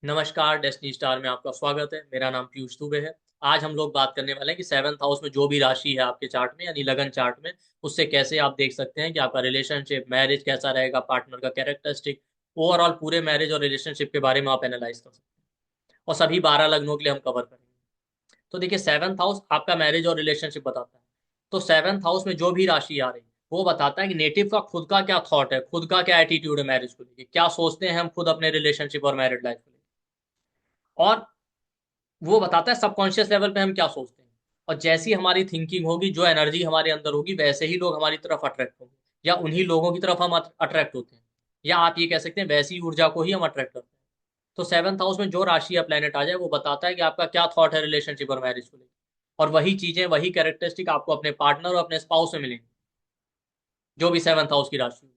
नमस्कार, destiny star में आपका स्वागत है। मेरा नाम पीयूष दुबे है। आज हम लोग बात करने वाले हैं कि सेवंथ हाउस में जो भी राशि है आपके चार्ट में यानी लगन चार्ट में, उससे कैसे आप देख सकते हैं कि आपका रिलेशनशिप, मैरिज कैसा रहेगा, पार्टनर का कैरेक्टरिस्टिक, ओवरऑल पूरे मैरिज और रिलेशनशिप के बारे में आप एनालाइज कर सकते हैं। और सभी 12 लग्नों के लिए हम कवर करेंगे। तो देखिए, सेवंथ हाउस आपका मैरिज और रिलेशनशिप बताता है। तो सेवंथ हाउस में जो भी राशि आ रही है वो बताता है कि नेटिव का खुद का क्या थॉट है, खुद का क्या एटीट्यूड है मैरिज को लेकर, क्या सोचते हैं हम खुद अपने रिलेशनशिप और मैरिड लाइफ को लेकर। और वो बताता है सबकॉन्शियस लेवल पे हम क्या सोचते हैं। और जैसी हमारी थिंकिंग होगी, जो एनर्जी हमारे अंदर होगी, वैसे ही लोग हमारी तरफ अट्रैक्ट होंगे, या उन्हीं लोगों की तरफ हम अट्रैक्ट होते हैं, या आप ये कह सकते हैं वैसी ऊर्जा को ही हम अट्रैक्ट करते हैं। तो सेवंथ हाउस में जो राशि या प्लेनेट आ जाए वो बताता है कि आपका क्या थॉट है रिलेशनशिप और मैरिज को लेकर। और वही चीजें, वही कैरेक्टरिस्टिक आपको अपने पार्टनर और अपने स्पाउस में मिलेंगी, जो भी सेवंथ हाउस की राशि होगी।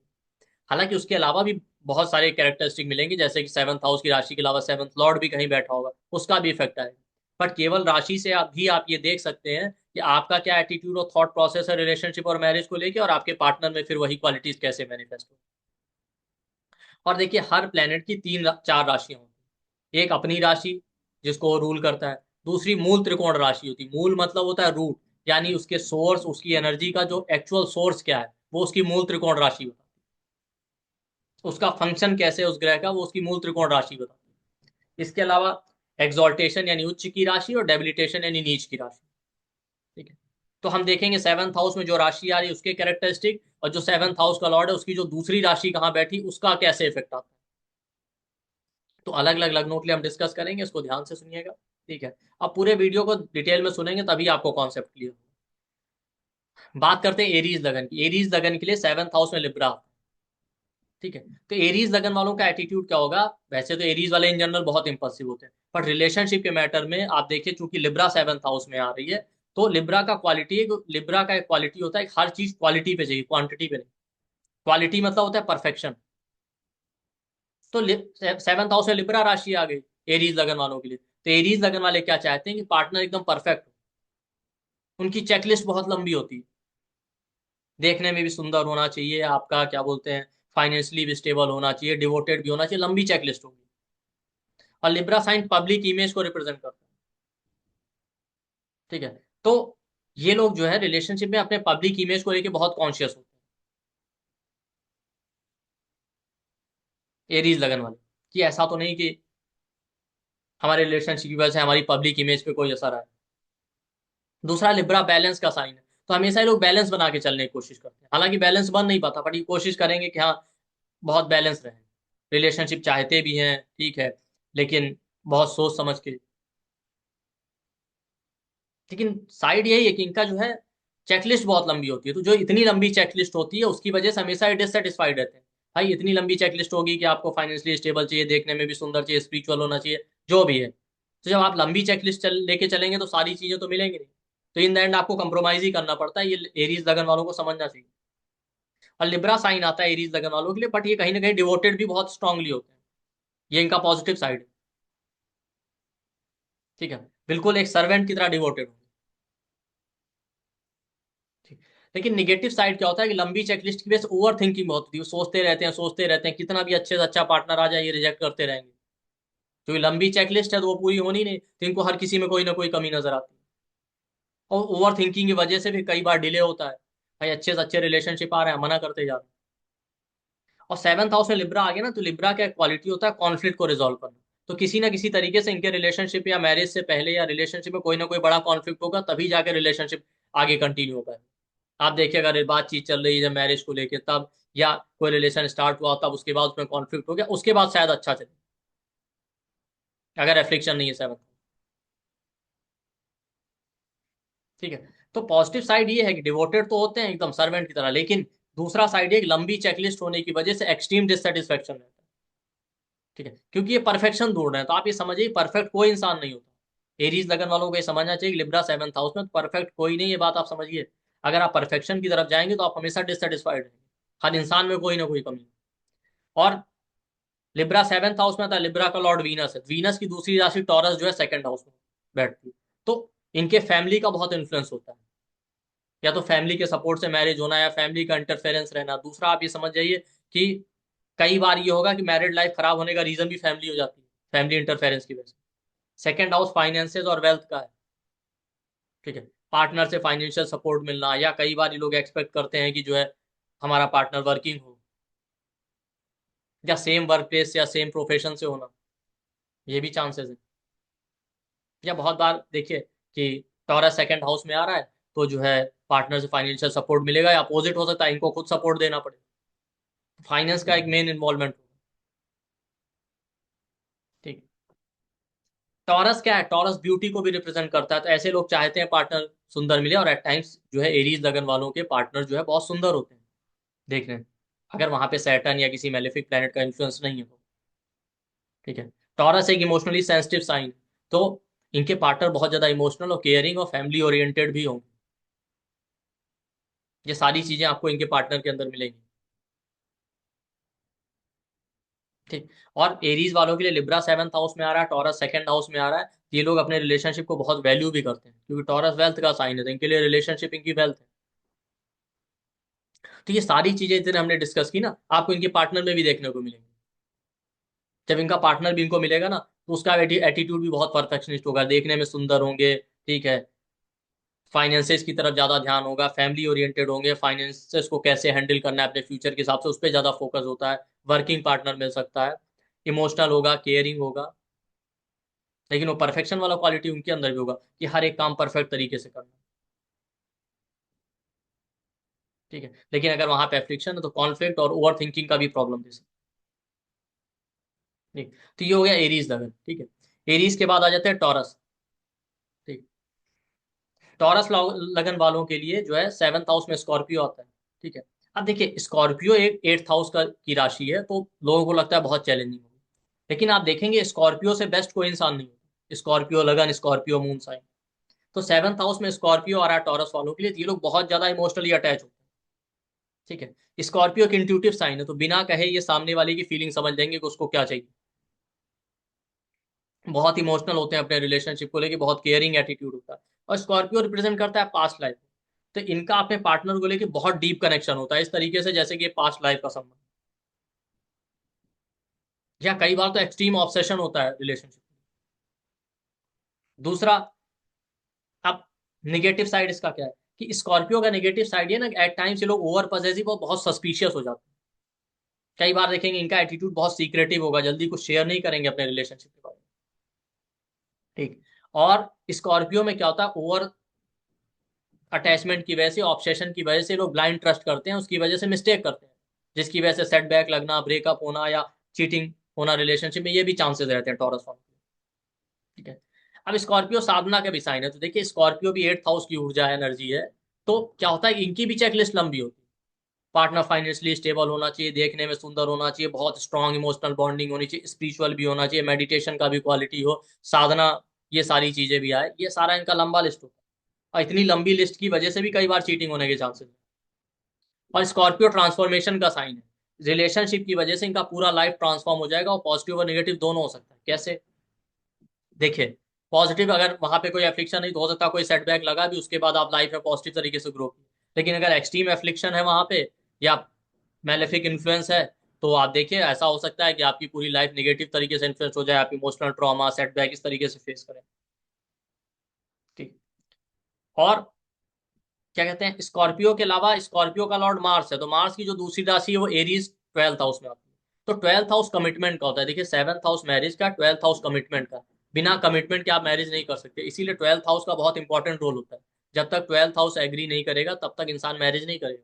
हालांकि उसके अलावा भी बहुत सारे कैरेक्टरिस्टिक मिलेंगे, जैसे कि सेवंथ हाउस की राशि के अलावा सेवंथ लॉर्ड भी कहीं बैठा होगा, उसका भी इफेक्ट आएगा। बट केवल राशि से आप ये देख सकते हैं कि आपका क्या एटीट्यूड और थॉट प्रोसेस है रिलेशनशिप और मैरिज को लेके, और आपके पार्टनर में फिर वही क्वालिटीज कैसे मैनिफेस्ट हो। और देखिए, हर प्लेनेट की चार राशियां होती हैं। एक अपनी राशि, जिसको वो रूल करता है। दूसरी मूल त्रिकोण राशि होती है। मूल मतलब होता है रूट, यानी उसके सोर्स, उसकी एनर्जी का जो एक्चुअल सोर्स क्या है, वो उसकी मूल त्रिकोण राशि होता है। उसका फंक्शन कैसे है उस ग्रह का, वो उसकी मूल त्रिकोण राशि बताती है। इसके अलावा एक्सॉल्टेशन यानी उच्च की राशि, और डेबिलिटेशन यानी नीच की राशि। ठीक है। तो हम देखेंगे सेवंथ हाउस में जो राशि आ रही है उसके कैरेक्टरिस्टिक, और जो सेवंथ हाउस का लॉर्ड है उसकी जो दूसरी राशि कहाँ बैठी उसका कैसे इफेक्ट आता है। तो अलग अलग लग्नों के लिए हम डिस्कस करेंगे, इसको ध्यान से सुनिएगा। ठीक है। अब पूरे वीडियो को डिटेल में सुनेंगे तभी आपको कॉन्सेप्ट क्लियर होगा। बात करते हैं एरीज लगन की। एरीज लगन के लिए सेवंथ हाउस में लिब्रा। ठीक है। तो एरीज लगन वालों का एटीट्यूड क्या होगा। वैसे तो एरीज वाले इन जनरल बहुत इंपल्सिव होते हैं, बट रिलेशनशिप के मैटर में आप देखिए, चूंकि लिब्रा सेवंथ हाउस में आ रही है, तो लिब्रा का एक क्वालिटी होता है, हर चीज क्वालिटी पे चाहिए, क्वांटिटी पे नहीं। क्वालिटी मतलब होता है परफेक्शन। तो सेवंथ हाउस में लिब्रा राशि आ गई एरीज लगन वालों के लिए। तो एरीज लगन वाले क्या चाहते हैं कि पार्टनर एकदम परफेक्ट हो। उनकी चेकलिस्ट बहुत लंबी होती है। देखने में भी सुंदर होना चाहिए, आपका क्या बोलते हैं, फाइनेंशियली भी स्टेबल होना चाहिए, डिवोटेड भी होना चाहिए, लंबी चेकलिस्ट होगी। और लिब्रा साइन पब्लिक इमेज को रिप्रेजेंट करता है। ठीक है। तो ये लोग जो है रिलेशनशिप में अपने पब्लिक इमेज को लेके बहुत कॉन्शियस होते हैं एरीज लगन वाले, कि ऐसा तो नहीं कि हमारे रिलेशनशिप की वजह से हमारी पब्लिक इमेज पे कोई असर आए। दूसरा, लिब्रा बैलेंस का साइन है। तो हमेशा ये लोग बैलेंस बना के चलने की कोशिश करते हैं। हालांकि बैलेंस बन नहीं पाता, बट ये कोशिश करेंगे कि हाँ, बहुत बैलेंस रहे। रिलेशनशिप चाहते भी हैं, ठीक है, लेकिन बहुत सोच समझ के। लेकिन साइड यही है कि इनका जो है चेकलिस्ट बहुत लंबी होती है। तो जो इतनी लंबी चेकलिस्ट होती है उसकी वजह से हमेशा ये डिससेटिस्फाइड रहते हैं। भाई, इतनी लंबी चेकलिस्ट होगी कि आपको फाइनेंशियली स्टेबल चाहिए, देखने में भी सुंदर चाहिए, स्पिरिचुअल होना चाहिए, जो भी है। तो जब आप लंबी चेकलिस्ट लेके चलेंगे तो सारी चीजें तो मिलेंगी नहीं। तो इन द एंड आपको कंप्रोमाइज ही करना पड़ता है। ये एरीज लगन वालों को समझना चाहिए। और लिब्रा साइन आता है एरीज लगन वालों के लिए, बट ये कहीं ना कहीं डिवोटेड भी बहुत स्ट्रांगली होते हैं। ये इनका पॉजिटिव साइड है। ठीक है। बिल्कुल एक सर्वेंट की तरह डिवोटेड हो। ठीक। लेकिन निगेटिव साइड क्या होता है कि लंबी चेकलिस्ट की वजह से ओवर थिंकिंग बहुत होती है। वो सोचते रहते हैं, सोचते रहते हैं, कितना भी अच्छे से अच्छा पार्टनर आ जाए ये रिजेक्ट करते रहेंगे। क्योंकि लंबी चेकलिस्ट है तो वो पूरी होनी नहीं, तो इनको हर किसी में कोई ना कोई कमी नजर आती है। और ओवर थिंकिंग की वजह से भी कई बार डिले होता है। भाई, अच्छे से अच्छे रिलेशनशिप आ रहे हैं, मना करते जा रहे हैं। और सेवंथ हाउस में लिब्रा आ गया ना, तो लिब्रा का क्वालिटी होता है कॉन्फ्लिक्ट को रिजोल्व करना। तो किसी ना किसी तरीके से इनके रिलेशनशिप या मैरिज से पहले या रिलेशनशिप में कोई ना कोई बड़ा कॉन्फ्लिक्ट होगा, तभी जाके रिलेशनशिप आगे कंटिन्यू होगा। आप देखिए, अगर बातचीत चल रही है जब मैरिज को लेके तब, या कोई रिलेशन स्टार्ट हुआ तब उसके बाद उसमें कॉन्फ्लिक्ट हो गया, उसके बाद शायद अच्छा चले, अगर एफ्लिक्शन नहीं है सेवन। ठीक है। तो पॉजिटिव साइड ये है कि डिवोटेड तो होते हैं एकदम सर्वेंट की तरह, लेकिन दूसरा साइड एक लंबी चेकलिस्ट होने की वजह से एक्सट्रीम डिससेटिस्फेक्शन रहता है। ठीक है। क्योंकि ये परफेक्शन ढूंढ रहे हैं, तो आप ये समझिए परफेक्ट कोई इंसान नहीं होता। एरीज लगन वालों को ये समझना चाहिए कि लिब्रा सेवंथ हाउस में परफेक्ट कोई नहीं, ये बात आप समझिए। अगर आप परफेक्शन की तरफ जाएंगे तो आप हमेशा डिससेटिस्फाइड रहेंगे। हर इंसान में कोई ना कोई कमी है। और लिब्रा सेवंथ हाउस में था, लिब्रा का लॉर्ड वीनस है। वीनस की दूसरी राशि टॉरस जो है सेकंड हाउस में बैठती है। तो इनके फैमिली का बहुत इन्फ्लुएंस होता है। या तो फैमिली के सपोर्ट से मैरिज होना, या फैमिली का इंटरफेरेंस रहना। दूसरा, आप ये समझ जाइए कि कई बार ये होगा कि मैरिड लाइफ खराब होने का रीजन भी फैमिली हो जाती है। फैमिली इंटरफेरेंस की वजह से। सेकेंड हाउस फाइनेंसेस और वेल्थ का है, ठीक है। पार्टनर से फाइनेंशियल सपोर्ट मिलना, या कई बार ये लोग एक्सपेक्ट करते हैं कि जो है हमारा पार्टनर वर्किंग हो, या सेम वर्क प्लेस या सेम प्रोफेशन से होना, ये भी चांसेस है। या बहुत बार देखिए कि टॉरस सेकंड हाउस में आ रहा है, तो जो है पार्टनर से फाइनेंशियल सपोर्ट मिलेगा, या अपोजिट हो सकता है इनको खुद सपोर्ट देना पड़े, फाइनेंस का एक मेन इन्वॉल्वमेंट होगा, ठीक। टॉरस क्या है, टॉरस ब्यूटी को भी रिप्रेजेंट करता है, तो ऐसे लोग चाहते हैं पार्टनर सुंदर मिले, और एट टाइम्स जो है एरीज लगन वालों के पार्टनर जो है बहुत सुंदर होते हैं देखने में, अगर वहां पे सैटर्न या किसी मेलेफिक प्लेनेट का इन्फ्लुएंस नहीं है तो, ठीक है। टॉरस एक इमोशनली सेंसिटिव साइन, तो इनके पार्टनर बहुत ज्यादा इमोशनल और केयरिंग और फैमिली ओरिएंटेड भी होंगे। ये सारी चीजें आपको इनके पार्टनर के अंदर मिलेंगी, ठीक। और एरीज वालों के लिए लिब्रा सेवंथ हाउस में आ रहा है, टॉरस सेकंड हाउस में आ रहा है, ये लोग अपने रिलेशनशिप को बहुत वैल्यू भी करते हैं, क्योंकि टॉरस वेल्थ का साइन है, तो इनके लिए रिलेशनशिप इनकी वेल्थ है। तो ये सारी चीजें जिन्हें हमने डिस्कस की ना, आपको इनके पार्टनर में भी देखने को मिलेंगी। जब इनका पार्टनर भी इनको मिलेगा ना, तो उसका एटीट्यूड भी बहुत परफेक्शनिस्ट होगा, देखने में सुंदर होंगे, ठीक है। फाइनेंसेस की तरफ ज्यादा ध्यान होगा, फैमिली ओरिएंटेड होंगे, फाइनेंसेस को कैसे हैंडल करना है अपने फ्यूचर के हिसाब से उस पर ज्यादा फोकस होता है। वर्किंग पार्टनर मिल सकता है, इमोशनल होगा, केयरिंग होगा, लेकिन वो परफेक्शन वाला क्वालिटी उनके अंदर भी होगा कि हर एक काम परफेक्ट तरीके से करना, ठीक है। लेकिन अगर वहां पे एफ्लिक्शन है तो कॉन्फ्लिक्ट और ओवर थिंकिंग का भी प्रॉब्लम दे सकता है, ठीक। तो ये हो गया एरीज लगन, ठीक है। एरीज के बाद आ जाते हैं टॉरस, ठीक। टॉरस लगन वालों के लिए जो है सेवंथ हाउस में स्कॉर्पियो आता है, ठीक है। अब देखिए स्कॉर्पियो एक एट्थ हाउस का की राशि है, तो लोगों को लगता है बहुत चैलेंजिंग होगी, लेकिन आप देखेंगे स्कॉर्पियो से बेस्ट कोई इंसान नहीं होता, स्कॉर्पियो लगन, स्कॉर्पियो मून साइन। तो सेवंथ हाउस में स्कॉर्पियो आ रहा है टॉरस वालों के लिए, तो ये लोग बहुत ज्यादा इमोशनली अटैच होते हैं, ठीक है। स्कॉर्पियो एक इंट्यूटिव साइन है, तो बिना कहे ये सामने वाले की फीलिंग समझ लेंगे कि उसको क्या चाहिए, बहुत इमोशनल होते हैं अपने रिलेशनशिप को लेके, बहुत केयरिंग एटीट्यूड होता है। और स्कॉर्पियो रिप्रेजेंट करता है पास्ट लाइफ, तो इनका अपने पार्टनर को लेके बहुत डीप कनेक्शन होता है, इस तरीके से जैसे कि पास्ट लाइफ का संबंध, या कई बार तो एक्सट्रीम ऑब्सेशन होता है रिलेशनशिप। दूसरा, अब निगेटिव साइड इसका क्या है, कि स्कॉर्पियो का नेगेटिव साइड ये ना, एट टाइम्स ये लोग ओवर पॉसेसिव और बहुत सस्पिशियस हो जाते हैं। कई बार देखेंगे इनका एटीट्यूड बहुत सीक्रेटिव होगा, जल्दी कुछ शेयर नहीं करेंगे अपने रिलेशनशिप के बारे में, ठीक। और स्कॉर्पियो में क्या होता है, ओवर अटैचमेंट की वजह से, ऑब्सेशन की वजह से लोग ब्लाइंड ट्रस्ट करते हैं, उसकी वजह से मिस्टेक करते हैं, जिसकी वजह से सेटबैक लगना, ब्रेकअप होना, या चीटिंग होना रिलेशनशिप में, ये भी चांसेस रहते हैं टॉरस वालों के, ठीक है। अब स्कॉर्पियो साधना का भी साइन है, तो देखिए स्कॉर्पियो भी एट्थ हाउस की ऊर्जा है, एनर्जी है, तो क्या होता है इनकी भी चेकलिस्ट लंबी होती है। पार्टनर फाइनेंशियली स्टेबल होना चाहिए, देखने में सुंदर होना चाहिए, बहुत स्ट्रांग इमोशनल बॉन्डिंग होनी चाहिए, स्पिरिचुअल भी होना चाहिए, मेडिटेशन का भी क्वालिटी हो, साधना, ये सारी चीजें भी आए, ये सारा इनका लंबा लिस्ट होता है। और इतनी लंबी लिस्ट की वजह से भी कई बार चीटिंग होने के चांसेस हैं। और स्कॉर्पियो ट्रांसफॉर्मेशन का साइन है, रिलेशनशिप की वजह से इनका पूरा लाइफ ट्रांसफॉर्म हो जाएगा, और पॉजिटिव और नेगेटिव दोनों हो सकता है। कैसे, देखिए पॉजिटिव अगर वहां पे कोई एफ्लिक्शन नहीं तो हो सकता है कोई सेटबैक लगा भी, उसके बाद आप लाइफ में पॉजिटिव तरीके से ग्रो की। लेकिन अगर एक्सट्रीम एफ्लिक्शन है वहां पे, या मेलेफिक इन्फ्लुएंस है, तो आप देखिए ऐसा हो सकता है कि आपकी पूरी लाइफ नेगेटिव तरीके से इन्फ्लुएंस हो जाए, आप इमोशनल ट्रॉमा, सेटबैक इस तरीके से फेस करें, ठीक। और क्या कहते हैं, स्कॉर्पियो के अलावा स्कॉर्पियो का लॉर्ड मार्स है, तो मार्स की जो दूसरी राशि है वो एरीज ट्वेल्थ हाउस में आती है। तो ट्वेल्थ हाउस कमिटमेंट का होता है, देखिए सेवंथ हाउस मैरिज का, ट्वेल्थ हाउस कमिटमेंट का, बिना कमिटमेंट के आप मैरिज नहीं कर सकते, इसीलिए ट्वेल्थ हाउस का बहुत इंपॉर्टेंट रोल होता है। जब तक ट्वेल्थ हाउस एग्री नहीं करेगा तब तक इंसान मैरिज नहीं करेगा।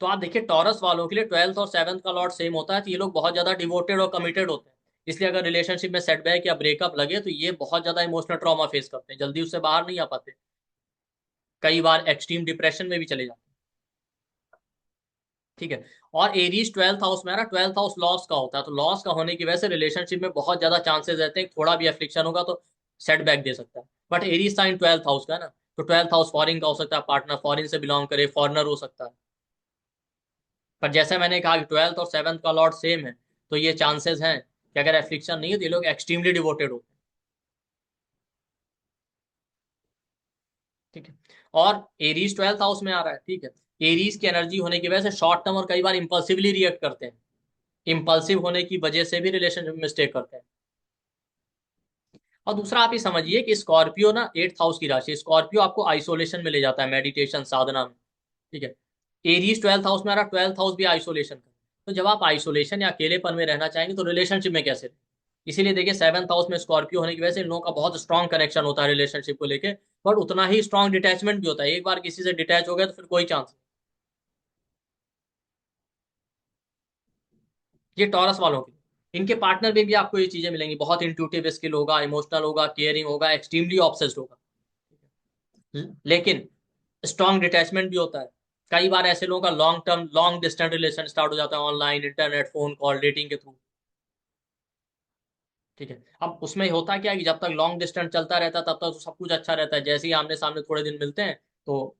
तो आप देखिए टॉरस वालों के लिए ट्वेल्थ और सेवंथ का लॉर्ड सेम होता है, तो ये लोग बहुत ज्यादा डिवोटेड और कमिटेड होते हैं, इसलिए अगर रिलेशनशिप में सेटबैक या ब्रेकअप लगे तो ये बहुत ज्यादा इमोशनल ट्रॉमा फेस करते हैं, जल्दी उससे बाहर नहीं आ पाते, कई बार एक्सट्रीम डिप्रेशन में भी चले जाते हैं, ठीक है। और एरीज ट्वेल्थ हाउस में है ना, ट्वेल्थ हाउस लॉस का होता है, तो लॉस का होने की वजह से रिलेशनशिप में बहुत ज्यादा चांसेस रहते हैं, थोड़ा भी एफ्लिक्शन होगा तो सेटबैक दे सकता है। But Aries sign twelfth house का है ना, तो ट्वेल्थ हाउस फॉरेन का हो सकता है, पार्टनर फॉरेन से बिलोंग करे, फॉरनर हो सकता है। पर जैसे मैंने कहा कि ट्वेल्थ और सेवंथ का लॉर्ड सेम है, तो ये चांसेस हैं कि अगर एफ्लिक्शन नहीं है तो ये लोग एक्सट्रीमली डिवोटेड होते हैं, ठीक है। और एरीज ट्वेल्थ हाउस में आ रहा है, ठीक है। एरीज की एनर्जी होने की वजह से शॉर्ट टर्म और कई बार इंपल्सिवली रिएक्ट करते हैं, इंपल्सिव होने की वजह से भी रिलेशनशिप में मिस्टेक करते हैं, और दूसरा आप ये समझिए कि स्कॉर्पियो ना 8th हाउस की राशि, स्कॉर्पियो आपको आइसोलेशन में ले जाता है, मेडिटेशन साधना में। ठीक है। एरीज 12th हाउस में आ रहा, 12th हाउस भी आइसोलेशन का। तो जब आप आइसोलेशन या अकेलेपन में रहना चाहेंगे तो रिलेशनशिप में कैसे रहें? इसीलिए देखिए 7th हाउस में स्कॉर्पियो होने की वजह से इन लोगों का बहुत स्ट्रॉन्ग कनेक्शन होता है रिलेशनशिप को लेके, बट उतना ही स्ट्रॉन्ग डिटैचमेंट भी होता है। एक बार किसी से डिटैच हो गया तो फिर कोई चांस नहीं। ये टॉरस वालों की, इनके पार्टनर में भी आपको ये चीजें मिलेंगी, बहुत इंट्यूटिव स्किल होगा, इमोशनल होगा, केयरिंग होगा, एक्सट्रीमली ऑब्सेस्ड होगा। लेकिन स्ट्रॉन्ग डिटैचमेंट भी होता है। कई बार ऐसे लोगों का long term long distance relation start हो जाता है online, internet, phone call, dating के थ्रू। ठीक है। अब उसमें होता क्या है कि जब तक लॉन्ग डिस्टेंस चलता रहता है तब तक तो सब कुछ अच्छा रहता है, जैसे ही आमने सामने थोड़े दिन मिलते हैं तो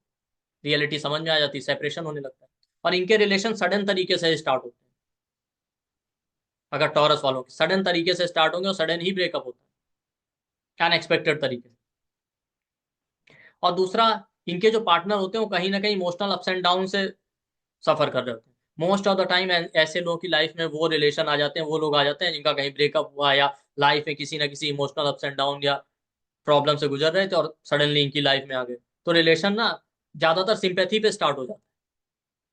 रियलिटी समझ में आ जाती है, सेपरेशन होने लगता है। और इनके रिलेशन सडन तरीके से स्टार्ट होते हैं। अगर टॉरस वालों के सडन तरीके से स्टार्ट होंगे और सडन ही ब्रेकअप होता है, अनएक्सपेक्टेड तरीके से। और दूसरा, इनके जो पार्टनर होते हैं वो कहीं ना कहीं इमोशनल अप्स एंड डाउन से सफर कर रहे होते हैं। मोस्ट ऑफ द टाइम ऐसे लोगों की लाइफ में वो रिलेशन आ जाते हैं, वो लोग आ जाते हैं जिनका कहीं ब्रेकअप हुआ या लाइफ में किसी ना किसी इमोशनल अप्स एंड डाउन या प्रॉब्लम से गुजर रहे थे और सडनली इनकी लाइफ में आ गए। तो रिलेशन ना ज्यादातर सिंपैथी पे स्टार्ट हो जाता है,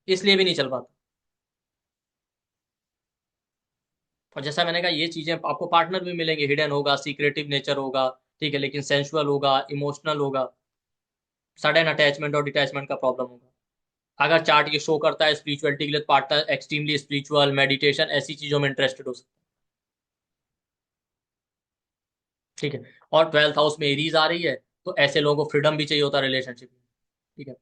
इसलिए भी नहीं चल पाता। और जैसा मैंने कहा, ये चीजें आपको पार्टनर भी मिलेंगे, हिडन होगा, सीक्रेटिव नेचर होगा, ठीक है, लेकिन सेंसुअल होगा, इमोशनल होगा, सडन अटैचमेंट और डिटैचमेंट का प्रॉब्लम होगा। अगर चार्ट ये शो करता है स्पिरिचुअलिटी के लिए, पार्टनर एक्सट्रीमली स्पिरिचुअल, मेडिटेशन, ऐसी चीजों में इंटरेस्टेड हो सकता है। ठीक है। और 12th हाउस में एरीज आ रही है, तो ऐसे लोगों को फ्रीडम भी चाहिए होता है रिलेशनशिप में। ठीक है।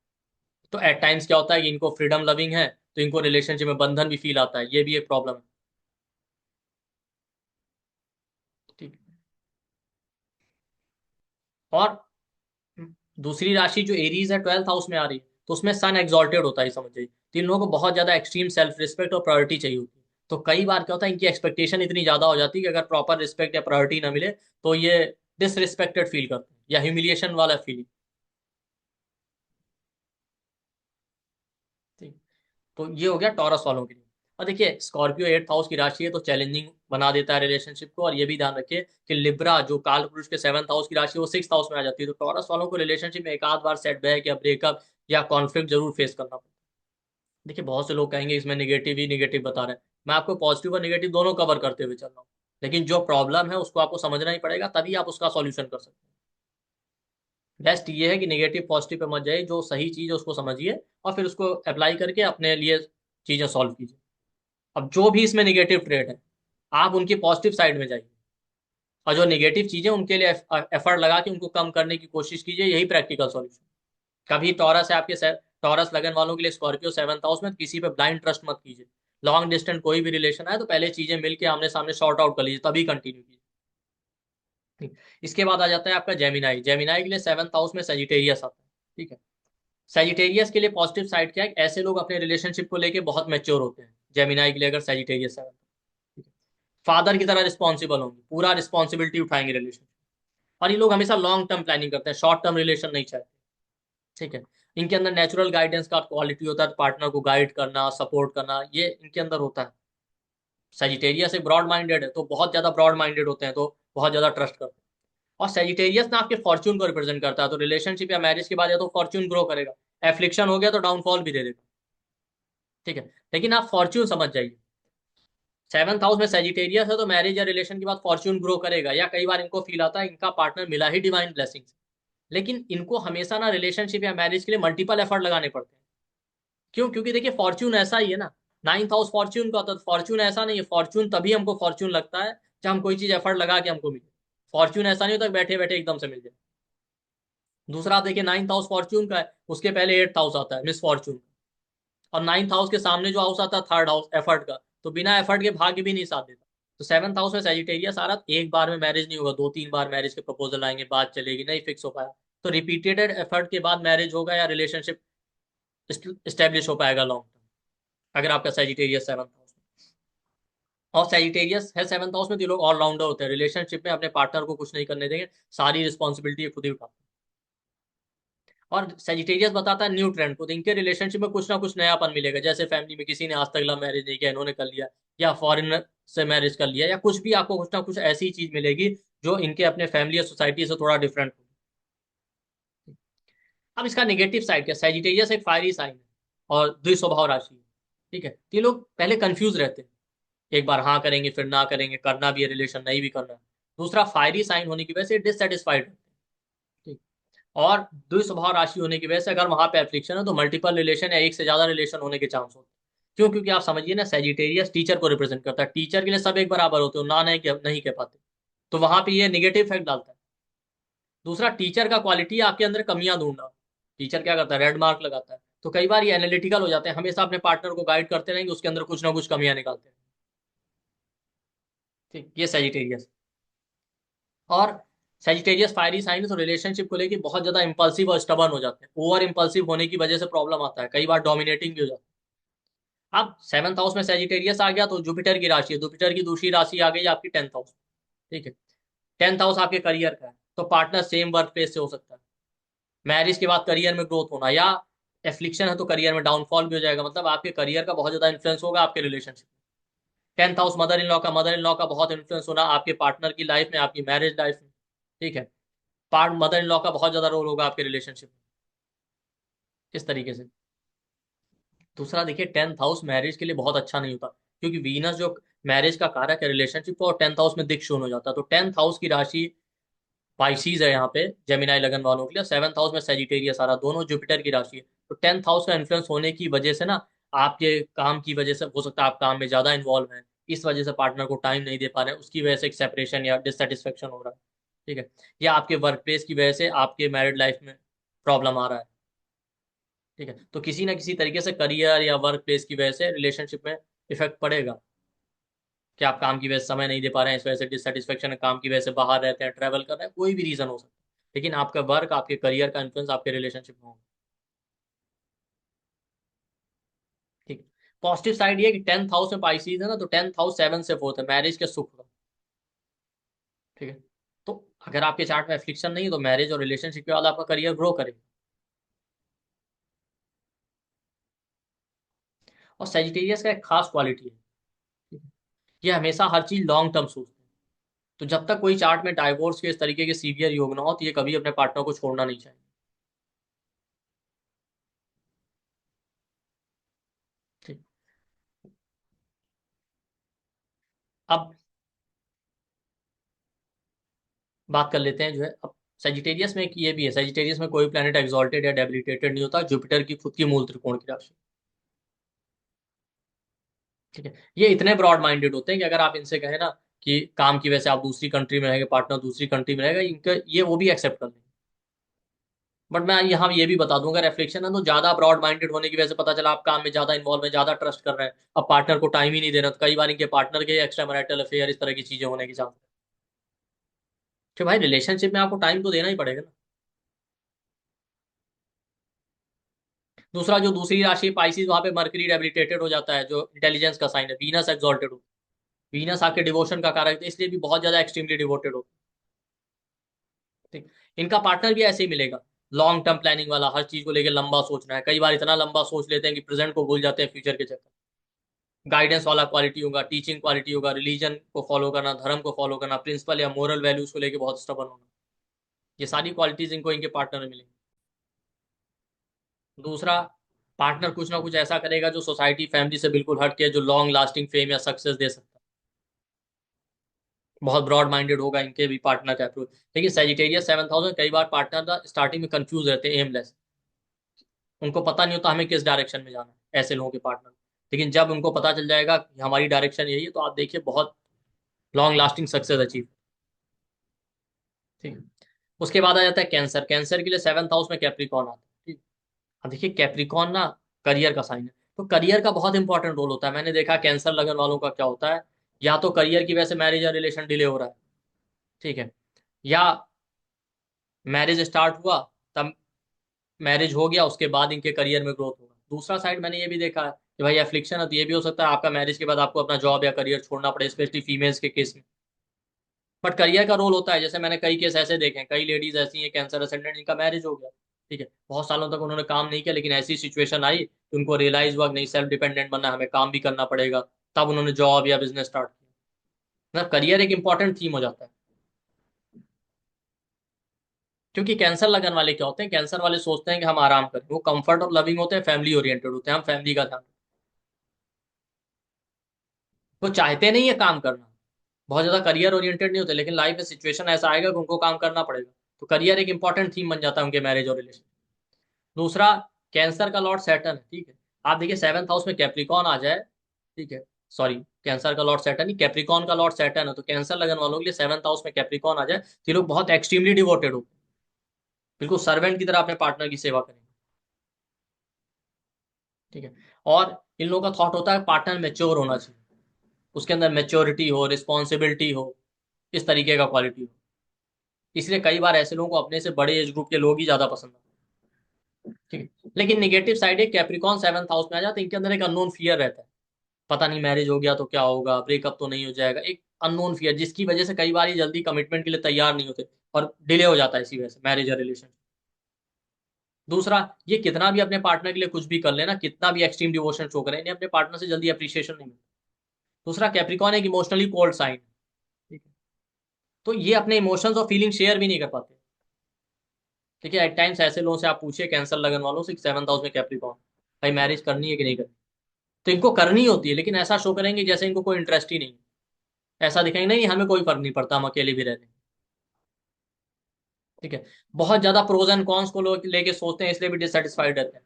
तो एट टाइम्स क्या होता है कि इनको फ्रीडम लविंग है, तो इनको रिलेशनशिप में बंधन भी फील आता है, ये भी एक प्रॉब्लम है। ठीक है। और दूसरी राशि जो एरीज है 12th हाउस में आ रही है, तो उसमें सन एक्सॉल्टेड होता है, समझ जाइए। तो इन लोगों को बहुत ज्यादा एक्सट्रीम सेल्फ रिस्पेक्ट और प्रायोरिटी चाहिए होती है। तो कई बार क्या होता है, इनकी एक्सपेक्टेशन इतनी ज्यादा हो जाती है कि अगर प्रॉपर रिस्पेक्ट या प्रायोरिटी ना मिले तो ये डिसरिस्पेक्टेड फील करते हैं या ह्यूमिलिएशन वाला फीलिंग। ठीक। तो ये हो गया टॉरस वालों के लिए। और देखिए स्कॉर्पियो 8th हाउस की राशि है तो चैलेंजिंग बना देता है रिलेशनशिप को। और ये भी ध्यान रखिए कि लिब्रा जो काल पुरुष के 7th हाउस की राशि है वो 6th हाउस में आ जाती है। तो टॉरस वालों को रिलेशनशिप में एक आध बार सेटबैक या ब्रेकअप या कॉन्फ्लिक्ट जरूर फेस करना पड़ता है। देखिए बहुत से लोग कहेंगे इसमें निगेटिव ही निगेटिव बता रहे हैं, मैं आपको पॉजिटिव और निगेटिव दोनों कवर करते हुए चल रहा हूँ। लेकिन जो प्रॉब्लम है उसको आपको समझना ही पड़ेगा, तभी आप उसका सॉल्यूशन कर सकते हैं। बेस्ट ये है कि निगेटिव पॉजिटिव पे मत जाइए, जो सही चीज है उसको समझिए और फिर उसको अप्लाई करके अपने लिए चीजें सॉल्व कीजिए। अब जो भी इसमें निगेटिव ट्रेड है, आप उनकी पॉजिटिव साइड में जाइए, और जो निगेटिव चीजें उनके लिए एफर्ट लगा के उनको कम करने की कोशिश कीजिए, यही प्रैक्टिकल सॉल्यूशन। कभी टॉरस है आपके, टॉरस लगन वालों के लिए स्कॉर्पियो 7th हाउस में, किसी पे ब्लाइंड ट्रस्ट मत कीजिए। लॉन्ग डिस्टेंस कोई भी रिलेशन है तो पहले चीजें मिलके आमने सामने सॉर्ट आउट कर लीजिए, तभी कंटिन्यू कीजिए। ठीक। इसके बाद आ जाता है आपका जेमिनाई। जेमिनाई के लिए 7th हाउस में सेजिटेरियस आता है। ठीक है। सेजिटेरियस के लिए पॉजिटिव साइड क्या है, ऐसे लोग अपने रिलेशनशिप को लेके बहुत मैच्योर होते हैं। जेमिनाई के लिए अगर सेजिटेरियस 7th, फादर की तरह रिस्पॉन्सिबल होंगे, पूरा रिस्पॉन्सिबिलिटी उठाएंगे रिलेशन। और ये लोग हमेशा लॉन्ग टर्म प्लानिंग करते हैं, शॉर्ट टर्म रिलेशन नहीं चाहते। ठीक है। इनके अंदर नेचुरल गाइडेंस का क्वालिटी होता है, पार्टनर को गाइड करना, सपोर्ट करना, ये इनके अंदर होता है। सेजिटेरियस एक ब्रॉड माइंडेड है, तो बहुत ज्यादा ब्रॉड माइंडेड होते हैं, तो बहुत ज्यादा ट्रस्ट करते हैं। और सेजिटेरियस ना आपके फॉर्च्यून को रिप्रेजेंट करता है, तो रिलेशनशिप या मैरिज के बाद या तो फॉर्च्यून ग्रो करेगा, एफ्लिक्शन हो गया तो डाउनफॉल भी दे देगा। ठीक है। लेकिन आप फॉर्च्यून समझ जाइए, 7th हाउस में सेजिटेरियस है तो मैरिज या रिलेशन के बाद फॉर्च्यून ग्रो करेगा, या कई बार इनको फील आता है इनका पार्टनर मिला ही डिवाइन ब्लेसिंग। लेकिन इनको हमेशा ना रिलेशनशिप या मैरिज के लिए मल्टीपल एफर्ट लगाने पड़ते हैं। क्यों? क्योंकि देखिए फॉर्च्यून ऐसा ही है ना, 9th हाउस फॉर्च्यून का होता है, फॉर्च्यून ऐसा नहीं है, फॉर्च्यून तभी हमको फॉर्च्यून लगता है जब हम कोई चीज एफर्ट लगा के हमको मिले। फॉर्च्यून ऐसा नहीं होता कि बैठे बैठे एकदम से मिल जाए। दूसरा आप देखिए 9th हाउस फॉर्च्यून का है, उसके पहले 8th हाउस आता है मिस फॉर्च्यून। और 9th हाउस के सामने जो हाउस आता है 3rd हाउस एफर्ट का, तो बिना एफर्ट के भाग्य भी नहीं साथ देता। तो 7th हाउस में सेजिटेरियस आ रहा, एक बार में मैरिज नहीं होगा, 2-3 बार मैरिज के प्रपोजल आएंगे, बात चलेगी, नहीं फिक्स हो पाया, तो रिपीटेड एफर्ट के बाद मैरिज होगा या रिलेशनशिप स्टेब्लिश हो पाएगा लॉन्ग टर्म, अगर आपका सेजिटेरियस 7th हाउस में। और सेजिटेरियस है 7th हाउस में तो ये लोग ऑलराउंडर होते हैं, रिलेशनशिप में अपने पार्टनर को कुछ नहीं करने देंगे, सारी रिस्पॉन्सिबिलिटी खुद ही उठाते हैं। और सेजिटेरियस बताता है न्यू ट्रेंड को, तो इनके रिलेशनशिप में कुछ ना कुछ नयापन मिलेगा, जैसे फैमिली में किसी ने आज तक लव मैरिज नहीं किया, इन्होंने कर लिया, या फॉरेन से मैरिज कर लिया, या कुछ भी आपको कुछ ना कुछ ऐसी चीज मिलेगी जो इनके अपने फैमिली या सोसाइटी से थोड़ा डिफरेंट हो। अब इसका नेगेटिव साइड क्या, सैजिटेरियस एक फायरी साइन है और द्विस्वभाव राशि है। ठीक है, तो ये लोग पहले कंफ्यूज रहते हैं, एक बार हाँ करेंगे फिर ना करेंगे, करना भी है रिलेशन नहीं भी करना है। दूसरा, फायरी साइन होने की वजह से डिससेटिस्फाइड रहते हैं। ठीक। और द्विस्वभाव राशि होने की वजह से अगर वहां पे एफ्लिक्शन है तो मल्टीपल रिलेशन या एक से ज्यादा रिलेशन होने के चांस होते हैं। क्यों? क्योंकि आप समझिए ना, सेजिटेरियस टीचर को रिप्रेजेंट करता है, टीचर के लिए सब एक बराबर होते हो, ना नहीं नहीं कह पाते, तो वहां पे ये निगेटिव इफेक्ट डालता है। दूसरा, टीचर का क्वालिटी आपके अंदर कमियां ढूंढना। टीचर क्या करता है, रेड मार्क लगाता है, तो कई बार ये एनालिटिकल हो जाते हैं, हमेशा अपने पार्टनर को गाइड करते रहेंगे, उसके अंदर कुछ ना कुछ कमियां निकालते हैं। ठीक, ये सेजिटेरियस। और सेजिटेरियस फायरी साइन तो रिलेशनशिप को लेके बहुत ज्यादा इंपल्सिव और स्टबर्न हो जाते हैं, ओवर इंपल्सिव होने की वजह से प्रॉब्लम आता है, कई बार डोमिनेटिंग भी हो जाता है। अब सेवंथ हाउस में सेजिटेरियस आ गया तो जुपिटर की राशि है, जुपिटर की दूसरी राशि आ गई आपकी टेंथ हाउस। ठीक है, टेंथ हाउस आपके करियर का है, तो पार्टनर सेम वर्क प्लेस से हो सकता है। मैरिज के बाद करियर में ग्रोथ होना, या एफ्लिक्शन है तो करियर में डाउनफॉल भी हो जाएगा, मतलब आपके करियर का बहुत ज्यादा इन्फ्लुएंस होगा आपके रिलेशनशिप में। Tenth house mother in law का बहुत इन्फ्लुएंस होना आपके पार्टनर की लाइफ में, आपकी मैरिज लाइफ में। ठीक है, पार्ट मदर इन लॉ का बहुत ज्यादा रोल होगा आपके रिलेशनशिप में, इस तरीके से। दूसरा देखिए, टेंथ हाउस मैरिज के लिए बहुत अच्छा नहीं होता, क्योंकि वीनस जो मैरिज का कारक है रिलेशनशिप को, और टेंथ हाउस में दिक शून्य हो जाता है, तो टेंथ हाउस की राशि पाइसीज है यहाँ पे जेमिनाई लगन वालों के लिए, सेवंथ हाउस में सेजिटेरियस आ रहा, दोनों जुपिटर की राशि है। तो टेंथ हाउस का इन्फ्लुएंस होने की वजह से ना, आपके काम की वजह से हो सकता है आप काम में ज्यादा इन्वॉल्व हैं, इस वजह से पार्टनर को टाइम नहीं दे पा रहे हैं, उसकी वजह से एक सेपरेशन या डिससेटिस्फेक्शन हो रहा है। ठीक है, या आपके वर्क प्लेस की वजह से आपके मैरिड लाइफ में प्रॉब्लम आ रहा है। ठीक है, तो किसी ना किसी तरीके से करियर या वर्क प्लेस की वजह से रिलेशनशिप में इफेक्ट पड़ेगा, कि आप काम की वजह से समय नहीं दे पा रहे हैं, इस वजह से डिससेटिस्फेक्शन है, काम की वजह से बाहर रहते हैं, ट्रैवल कर रहे हैं, कोई भी रीजन हो सकता है, लेकिन आपका वर्क, आपके करियर का इन्फ्लुएंस आपके रिलेशनशिप में होगा। ठीक है, पॉजिटिव साइड ये कि टेंथ हाउस में पाइसिस है ना, तो टेंथ हाउस सेवन से फोर्थ है, मैरिज के सुख का। ठीक है, तो अगर आपके चार्ट में एफ्लिक्शन नहीं है तो मैरिज और रिलेशनशिप के बाद आपका करियर ग्रो करेगा। और सेजिटेरियस का एक खास क्वालिटी है, ठीक है, ये हमेशा हर चीज लॉन्ग टर्म सोचते हैं, तो जब तक कोई चार्ट में डाइवोर्स के इस तरीके के सीवियर योग ना हो, तो ये कभी अपने पार्टनर को छोड़ना नहीं चाहिए। ठीक। अब बात कर लेते हैं जो है, अब सेजिटेरियस में एक ये भी है, सेजिटेरियस में कोई प्लेनेट एक्सॉल्टेड या डेबिलिटेटेड नहीं होता, जुपिटर की खुद की मूल त्रिकोण की राशि। ठीक है, ये इतने ब्रॉड माइंडेड होते हैं कि अगर आप इनसे कहें ना कि काम की वजह से आप दूसरी कंट्री में रहेंगे, पार्टनर दूसरी कंट्री में रहेगा, इनका ये वो भी एक्सेप्ट कर लेंगे। बट मैं यहाँ ये भी बता दूंगा, रेफ्लेक्शन है तो ज्यादा ब्रॉड माइंडेड होने की वजह से पता चला आप काम में ज्यादा इन्वॉल्व है, ज्यादा ट्रस्ट कर रहे हैं, अब पार्टनर को टाइम ही नहीं दे रहे, तो कई बार इनके पार्टनर के एक्स्ट्रा मैरिटल अफेयर, इस तरह की चीजें होने की चांस है। तो भाई रिलेशनशिप में आपको टाइम तो देना ही पड़ेगा ना। दूसरा, जो दूसरी राशि पाइसिस, वहां पे मर्करी डेबिलिटेटेड हो जाता है, जो इंटेलिजेंस का साइन है, वीनस एक्सॉल्टेड हो, वीनस आपके डिवोशन का कारक है, इसलिए भी बहुत ज्यादा एक्सट्रीमली डिवोटेड हो। ठीक, इनका पार्टनर भी ऐसे ही मिलेगा, लॉन्ग टर्म प्लानिंग वाला, हर चीज को लेकर लंबा सोचना है, कई बार इतना लंबा सोच लेते हैं कि प्रेजेंट को भूल जाते हैं फ्यूचर के चक्कर। गाइडेंस वाला क्वालिटी होगा, टीचिंग क्वालिटी होगा, रिलीजन को फॉलो करना, धर्म को फॉलो करना, प्रिंसिपल या मोरल वैल्यूज को लेकर बहुत स्टबन होना, ये सारी क्वालिटीज इनको इनके पार्टनर में मिलेंगी। दूसरा, पार्टनर कुछ ना कुछ ऐसा करेगा जो सोसाइटी फैमिली से बिल्कुल हट के, जो लॉन्ग लास्टिंग फेम या सक्सेस दे सकता है, बहुत ब्रॉड माइंडेड होगा इनके भी पार्टनर का अप्रोच। लेकिन सेजिटेरियस सेवन थाउजेंड, कई बार पार्टनर ना स्टार्टिंग में कंफ्यूज रहते हैं, एमलेस, उनको पता नहीं होता हमें किस डायरेक्शन में जाना है, ऐसे लोगों के पार्टनर। लेकिन जब उनको पता चल जाएगा कि हमारी डायरेक्शन यही है, तो आप देखिए बहुत लॉन्ग लास्टिंग सक्सेस अचीव। ठीक है, उसके बाद आ जाता है कैंसर, कैंसर के लिए सेवंथ हाउस में कैप्रिकॉन आता है। ठीक, अब देखिए कैप्रिकॉन ना करियर का साइन है, तो करियर का बहुत इंपॉर्टेंट रोल होता है, मैंने देखा कैंसर लगन वालों का क्या होता है, या तो करियर की वजह से मैरिज या रिलेशन डिले हो रहा है। ठीक है, या मैरिज स्टार्ट हुआ, तब मैरिज हो गया, उसके बाद इनके करियर में ग्रोथ होगा। दूसरा साइड मैंने ये भी देखा है कि भाई एफ्लिक्शन है, तो ये भी हो सकता है आपका मैरिज के बाद आपको अपना जॉब या करियर छोड़ना पड़े, स्पेशली फीमेल्स के केस में। बट करियर का रोल होता है, जैसे मैंने कई केस ऐसे देखे हैं, कई लेडीज ऐसी हैं कैंसर असेंडेंट, जिनका मैरिज हो गया। ठीक है, बहुत सालों तक उन्होंने काम नहीं किया, लेकिन ऐसी सिचुएशन आई कि उनको रियलाइज हुआ कि नहीं, सेल्फ डिपेंडेंट बनना है, हमें काम भी करना पड़ेगा, तब उन्होंने जॉब या बिजनेस स्टार्ट किया। मतलब करियर एक इंपॉर्टेंट थीम हो जाता है। क्योंकि कैंसर लगन वाले क्या होते हैं, कैंसर वाले सोचते हैं कि हम आराम करें, वो कंफर्ट और लविंग होते हैं, फैमिली ओरिएंटेड होते हैं, हम फैमिली का ध्यान, वो चाहते नहीं है काम करना, बहुत ज्यादा करियर ओरिएंटेड नहीं होते, लेकिन लाइफ में सिचुएशन ऐसा आएगा कि उनको काम करना पड़ेगा, तो करियर एक इंपॉर्टेंट थीम बन जाता है उनके मैरिज और रिलेशन। दूसरा, कैंसर का लॉर्ड सैटर्न है, ठीक है। आप देखिए सेवंथ हाउस में कैप्रिकॉन आ जाए, ठीक है, सॉरी, कैंसर का लॉर्ड सैटर्न नहीं, कैप्रिकॉन का लॉर्ड सैटर्न है, तो कैंसर लगन वालों के लिए सेवंथ हाउस में कैप्रिकॉन आ जाए तो ये लोग बहुत एक्सट्रीमली डिवोटेड हो, बिल्कुल सर्वेंट की तरह अपने पार्टनर की सेवा करेंगे, ठीक है। और इन लोगों का थॉट होता है पार्टनर मेच्योर होना चाहिए, उसके अंदर मेच्योरिटी हो, रिस्पॉन्सिबिलिटी हो, इस तरीके का क्वालिटी हो, इसलिए कई बार ऐसे लोगों को अपने से बड़े एज ग्रुप के लोग ही ज्यादा पसंद आते हैं, ठीक है। लेकिन निगेटिव साइड है, कैप्रिकॉन सेवंथ हाउस में आ जाए तो इनके अंदर एक अननोन फियर रहता है, पता नहीं मैरिज हो गया तो क्या होगा, ब्रेकअप तो नहीं हो जाएगा, एक अननोन फियर जिसकी वजह से कई बार ये जल्दी कमिटमेंट के लिए तैयार नहीं होते और डिले हो जाता है इसी वजह से मैरिज और रिलेशन। दूसरा, ये कितना भी अपने पार्टनर के लिए कुछ भी कर लेना, कितना भी एक्सट्रीम डिवोशन शो करें, इन्हें अपने पार्टनर से जल्दी अप्रिशिएशन नहीं मिलता। दूसरा, कैप्रिकॉन एक इमोशनली कोल्ड साइन, ठीक है, तो ये अपने इमोशंस और फीलिंग शेयर भी नहीं कर पाते, ठीक है। एट टाइम्स ऐसे लोगों से आप पूछिए कैंसर लगन वालों से, सेवंथ हाउस में कैप्रिकॉन, भाई मैरिज करनी है कि नहीं करनी, तो इनको करनी होती है, लेकिन ऐसा शो करेंगे जैसे इनको कोई इंटरेस्ट ही नहीं है, ऐसा दिखेंगे नहीं हमें कोई फर्क नहीं पड़ता, हम अकेले भी रहते हैं, ठीक है। बहुत ज्यादा प्रोज एंड कॉन्स को लेके सोचते हैं, इसलिए भी डिससेटिस्फाइड रहते हैं।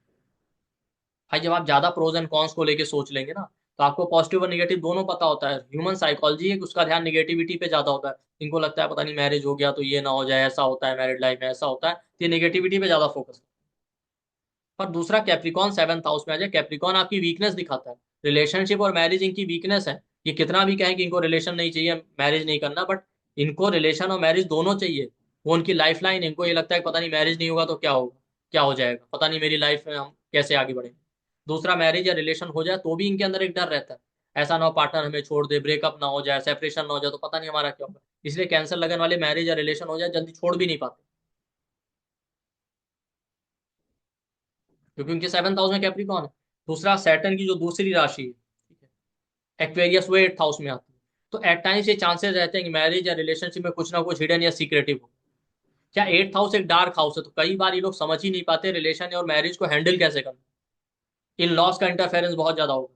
भाई जब आप ज्यादा प्रोज एंड कॉन्स को लेके सोच लेंगे ना, तो आपको पॉजिटिव और निगेटिव दोनों पता होता है, ह्यूमन साइकोलॉजी है कि उसका ध्यान निगेटिविटी पे ज्यादा होता है, इनको लगता है पता नहीं मैरिज हो गया तो ये ना हो जाए, ऐसा होता है मैरिड लाइफ में, ऐसा होता है, तो ये निगेटिविटी पे ज्यादा फोकस। पर दूसरा, कैप्रिकॉन सेवंथ हाउस में आ जाए, कैप्रिकॉन आपकी वीकनेस दिखाता है, रिलेशनशिप और मैरिज इनकी वीकनेस है, ये कितना भी कहें कि इनको रिलेशन नहीं चाहिए, मैरिज नहीं करना, बट इनको रिलेशन और मैरिज दोनों चाहिए, वो उनकी लाइफ लाइन, इनको ये लगता है कि पता नहीं मैरिज नहीं होगा तो क्या होगा, क्या हो जाएगा, पता नहीं मेरी लाइफ में हम कैसे आगे बढ़ेंगे। दूसरा, मैरिज या रिलेशन हो जाए तो भी इनके अंदर एक डर रहता है, ऐसा ना हो पार्टनर हमें छोड़ दे, ब्रेकअप ना हो जाए, सेपरेशन ना हो जाए तो पता नहीं हमारा क्या होगा, इसलिए कैंसर लगन वाले मैरिज या रिलेशन हो जाए जल्दी छोड़ भी नहीं पाते, क्योंकि उनके सेवंथ हाउस में कैप्रिकॉन है। दूसरा, सैटर्न की जो दूसरी राशि है, ठीक है, एक्वेरियस, वो एट्थ हाउस में आती है, तो एट टाइम्स ये चांसेस रहते हैं कि मैरिज या रिलेशनशिप में कुछ ना कुछ हिडन या सीक्रेटिव हो। क्या एट्थ हाउस एक डार्क हाउस है, तो कई बार ये लोग समझ ही नहीं पाते रिलेशन और मैरिज को हैंडल कैसे करना, इन लॉस का इंटरफेरेंस बहुत ज्यादा होगा,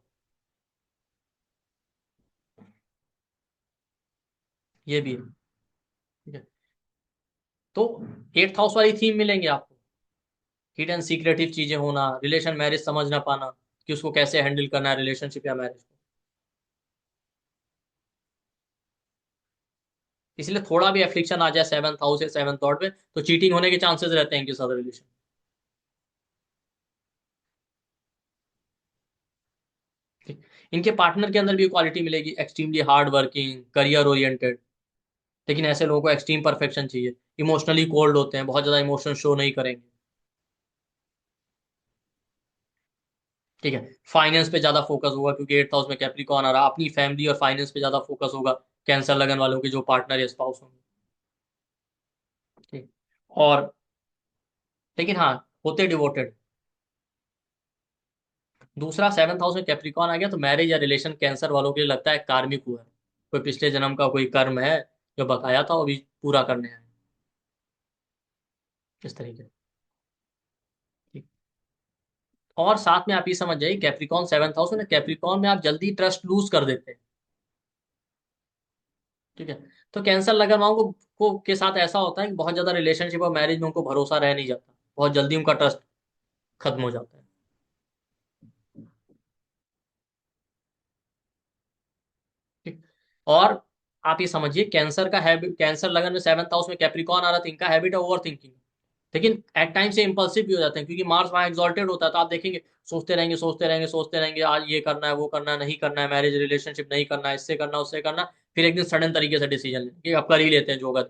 ये भी है, ठीक है। तो एट्थ हाउस वाली थीम मिलेंगे आपको, हिडन सीक्रेटिव चीजें होना, रिलेशन मैरिज समझ ना पाना कि उसको कैसे हैंडल करना है, रिलेशनशिप या मैरिज को, इसलिए थोड़ा भी एफ्लिक्शन आ जाए सेवंथ हाउस या सेवंथ लॉर्ड में तो चीटिंग होने के चांसेस रहते हैं इनके साथ रिलेशन, ठीक। इनके पार्टनर के अंदर भी क्वालिटी मिलेगी, extremely hard working, career oriented, लेकिन ऐसे लोगों को एक्सट्रीम परफेक्शन चाहिए, इमोशनली कोल्ड होते हैं, बहुत ज्यादा इमोशन शो नहीं करेंगे, ठीक है। फाइनेंस पे ज्यादा फोकस होगा क्योंकि एट्थ हाउस में कैप्रिकॉन आ रहा, अपनी फैमिली और फाइनेंस पे ज्यादा फोकस होगा, कैंसर लगन वालों के जो पार्टनर या स्पाउस होंगे, ठीक। और लेकिन हाँ, होते डिवोटेड। दूसरा, सेवंथ हाउस में कैप्रिकॉन आ गया तो मैरिज या रिलेशन कैंसर वालों के लिए लगता है कार्मिक हुआ है, कोई पिछले जन्म का कोई कर्म है जो बकाया था वो भी पूरा करने हैं, इस तरीके से, ठीक। और साथ में आप ये समझ जाइए, कैप्रिकॉन सेवंथ हाउस में ना, कैप्रिकॉन में आप जल्दी ट्रस्ट लूज कर देते हैं, ठीक है। तो कैंसर लगन वालों को के साथ ऐसा होता है कि बहुत ज्यादा रिलेशनशिप और मैरिज में उनको भरोसा रह नहीं जाता, बहुत जल्दी उनका ट्रस्ट खत्म हो जाता है, ठीक। और आप ये समझिए, कैंसर का हैबिट, कैंसर लगन में सेवंथ हाउस में कैप्रिकॉन आ रहा था, इनका हैबिट है ओवर थिंकिंग, लेकिन एट टाइम से इंपल्सिव भी हो जाते हैं क्योंकि मार्स वहां एक्सॉल्टेड होता है, तो आप देखेंगे सोचते रहेंगे सोचते रहेंगे सोचते रहेंगे, आज ये करना है वो करना है, नहीं करना है मैरिज रिलेशनशिप, नहीं करना है, इससे करना उससे करना, फिर एक दिन सडन तरीके से डिसीजन लेंगे अब कर ही लेते हैं जो होगा।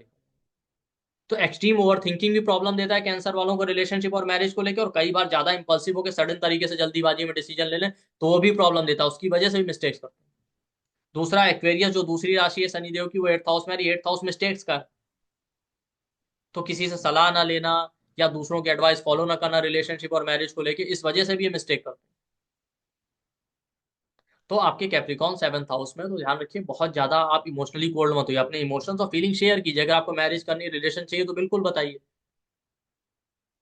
तो एक्सट्रीम ओवर थिंकिंग भी प्रॉब्लम देता है कैंसर वालों को रिलेशनशिप और मैरिज को लेकर, और कई बार ज्यादा इंपल्सिव होकर सडन तरीके से जल्दीबाजी में डिसीजन ले लें तो वो भी प्रॉब्लम देता है, उसकी वजह से भी मिस्टेक्स करते हैं। दूसरा, एक्वेरियस जो दूसरी राशि है शनिदेव की, वो एट्थ हाउस में, एट्थ हाउस मिस्टेक्स का, तो किसी से सलाह ना लेना या दूसरों की एडवाइस फॉलो ना करना रिलेशनशिप और मैरिज को लेकर, इस वजह से भी ये मिस्टेक करते हैं। तो आपके कैप्रिकॉन सेवंथ हाउस में, तो ध्यान रखिए बहुत ज्यादा आप इमोशनली कोल्ड मत होइए, अपने इमोशंस और फीलिंग शेयर कीजिए, अगर आपको मैरिज करनी, रिलेशन चाहिए तो बिल्कुल बताइए,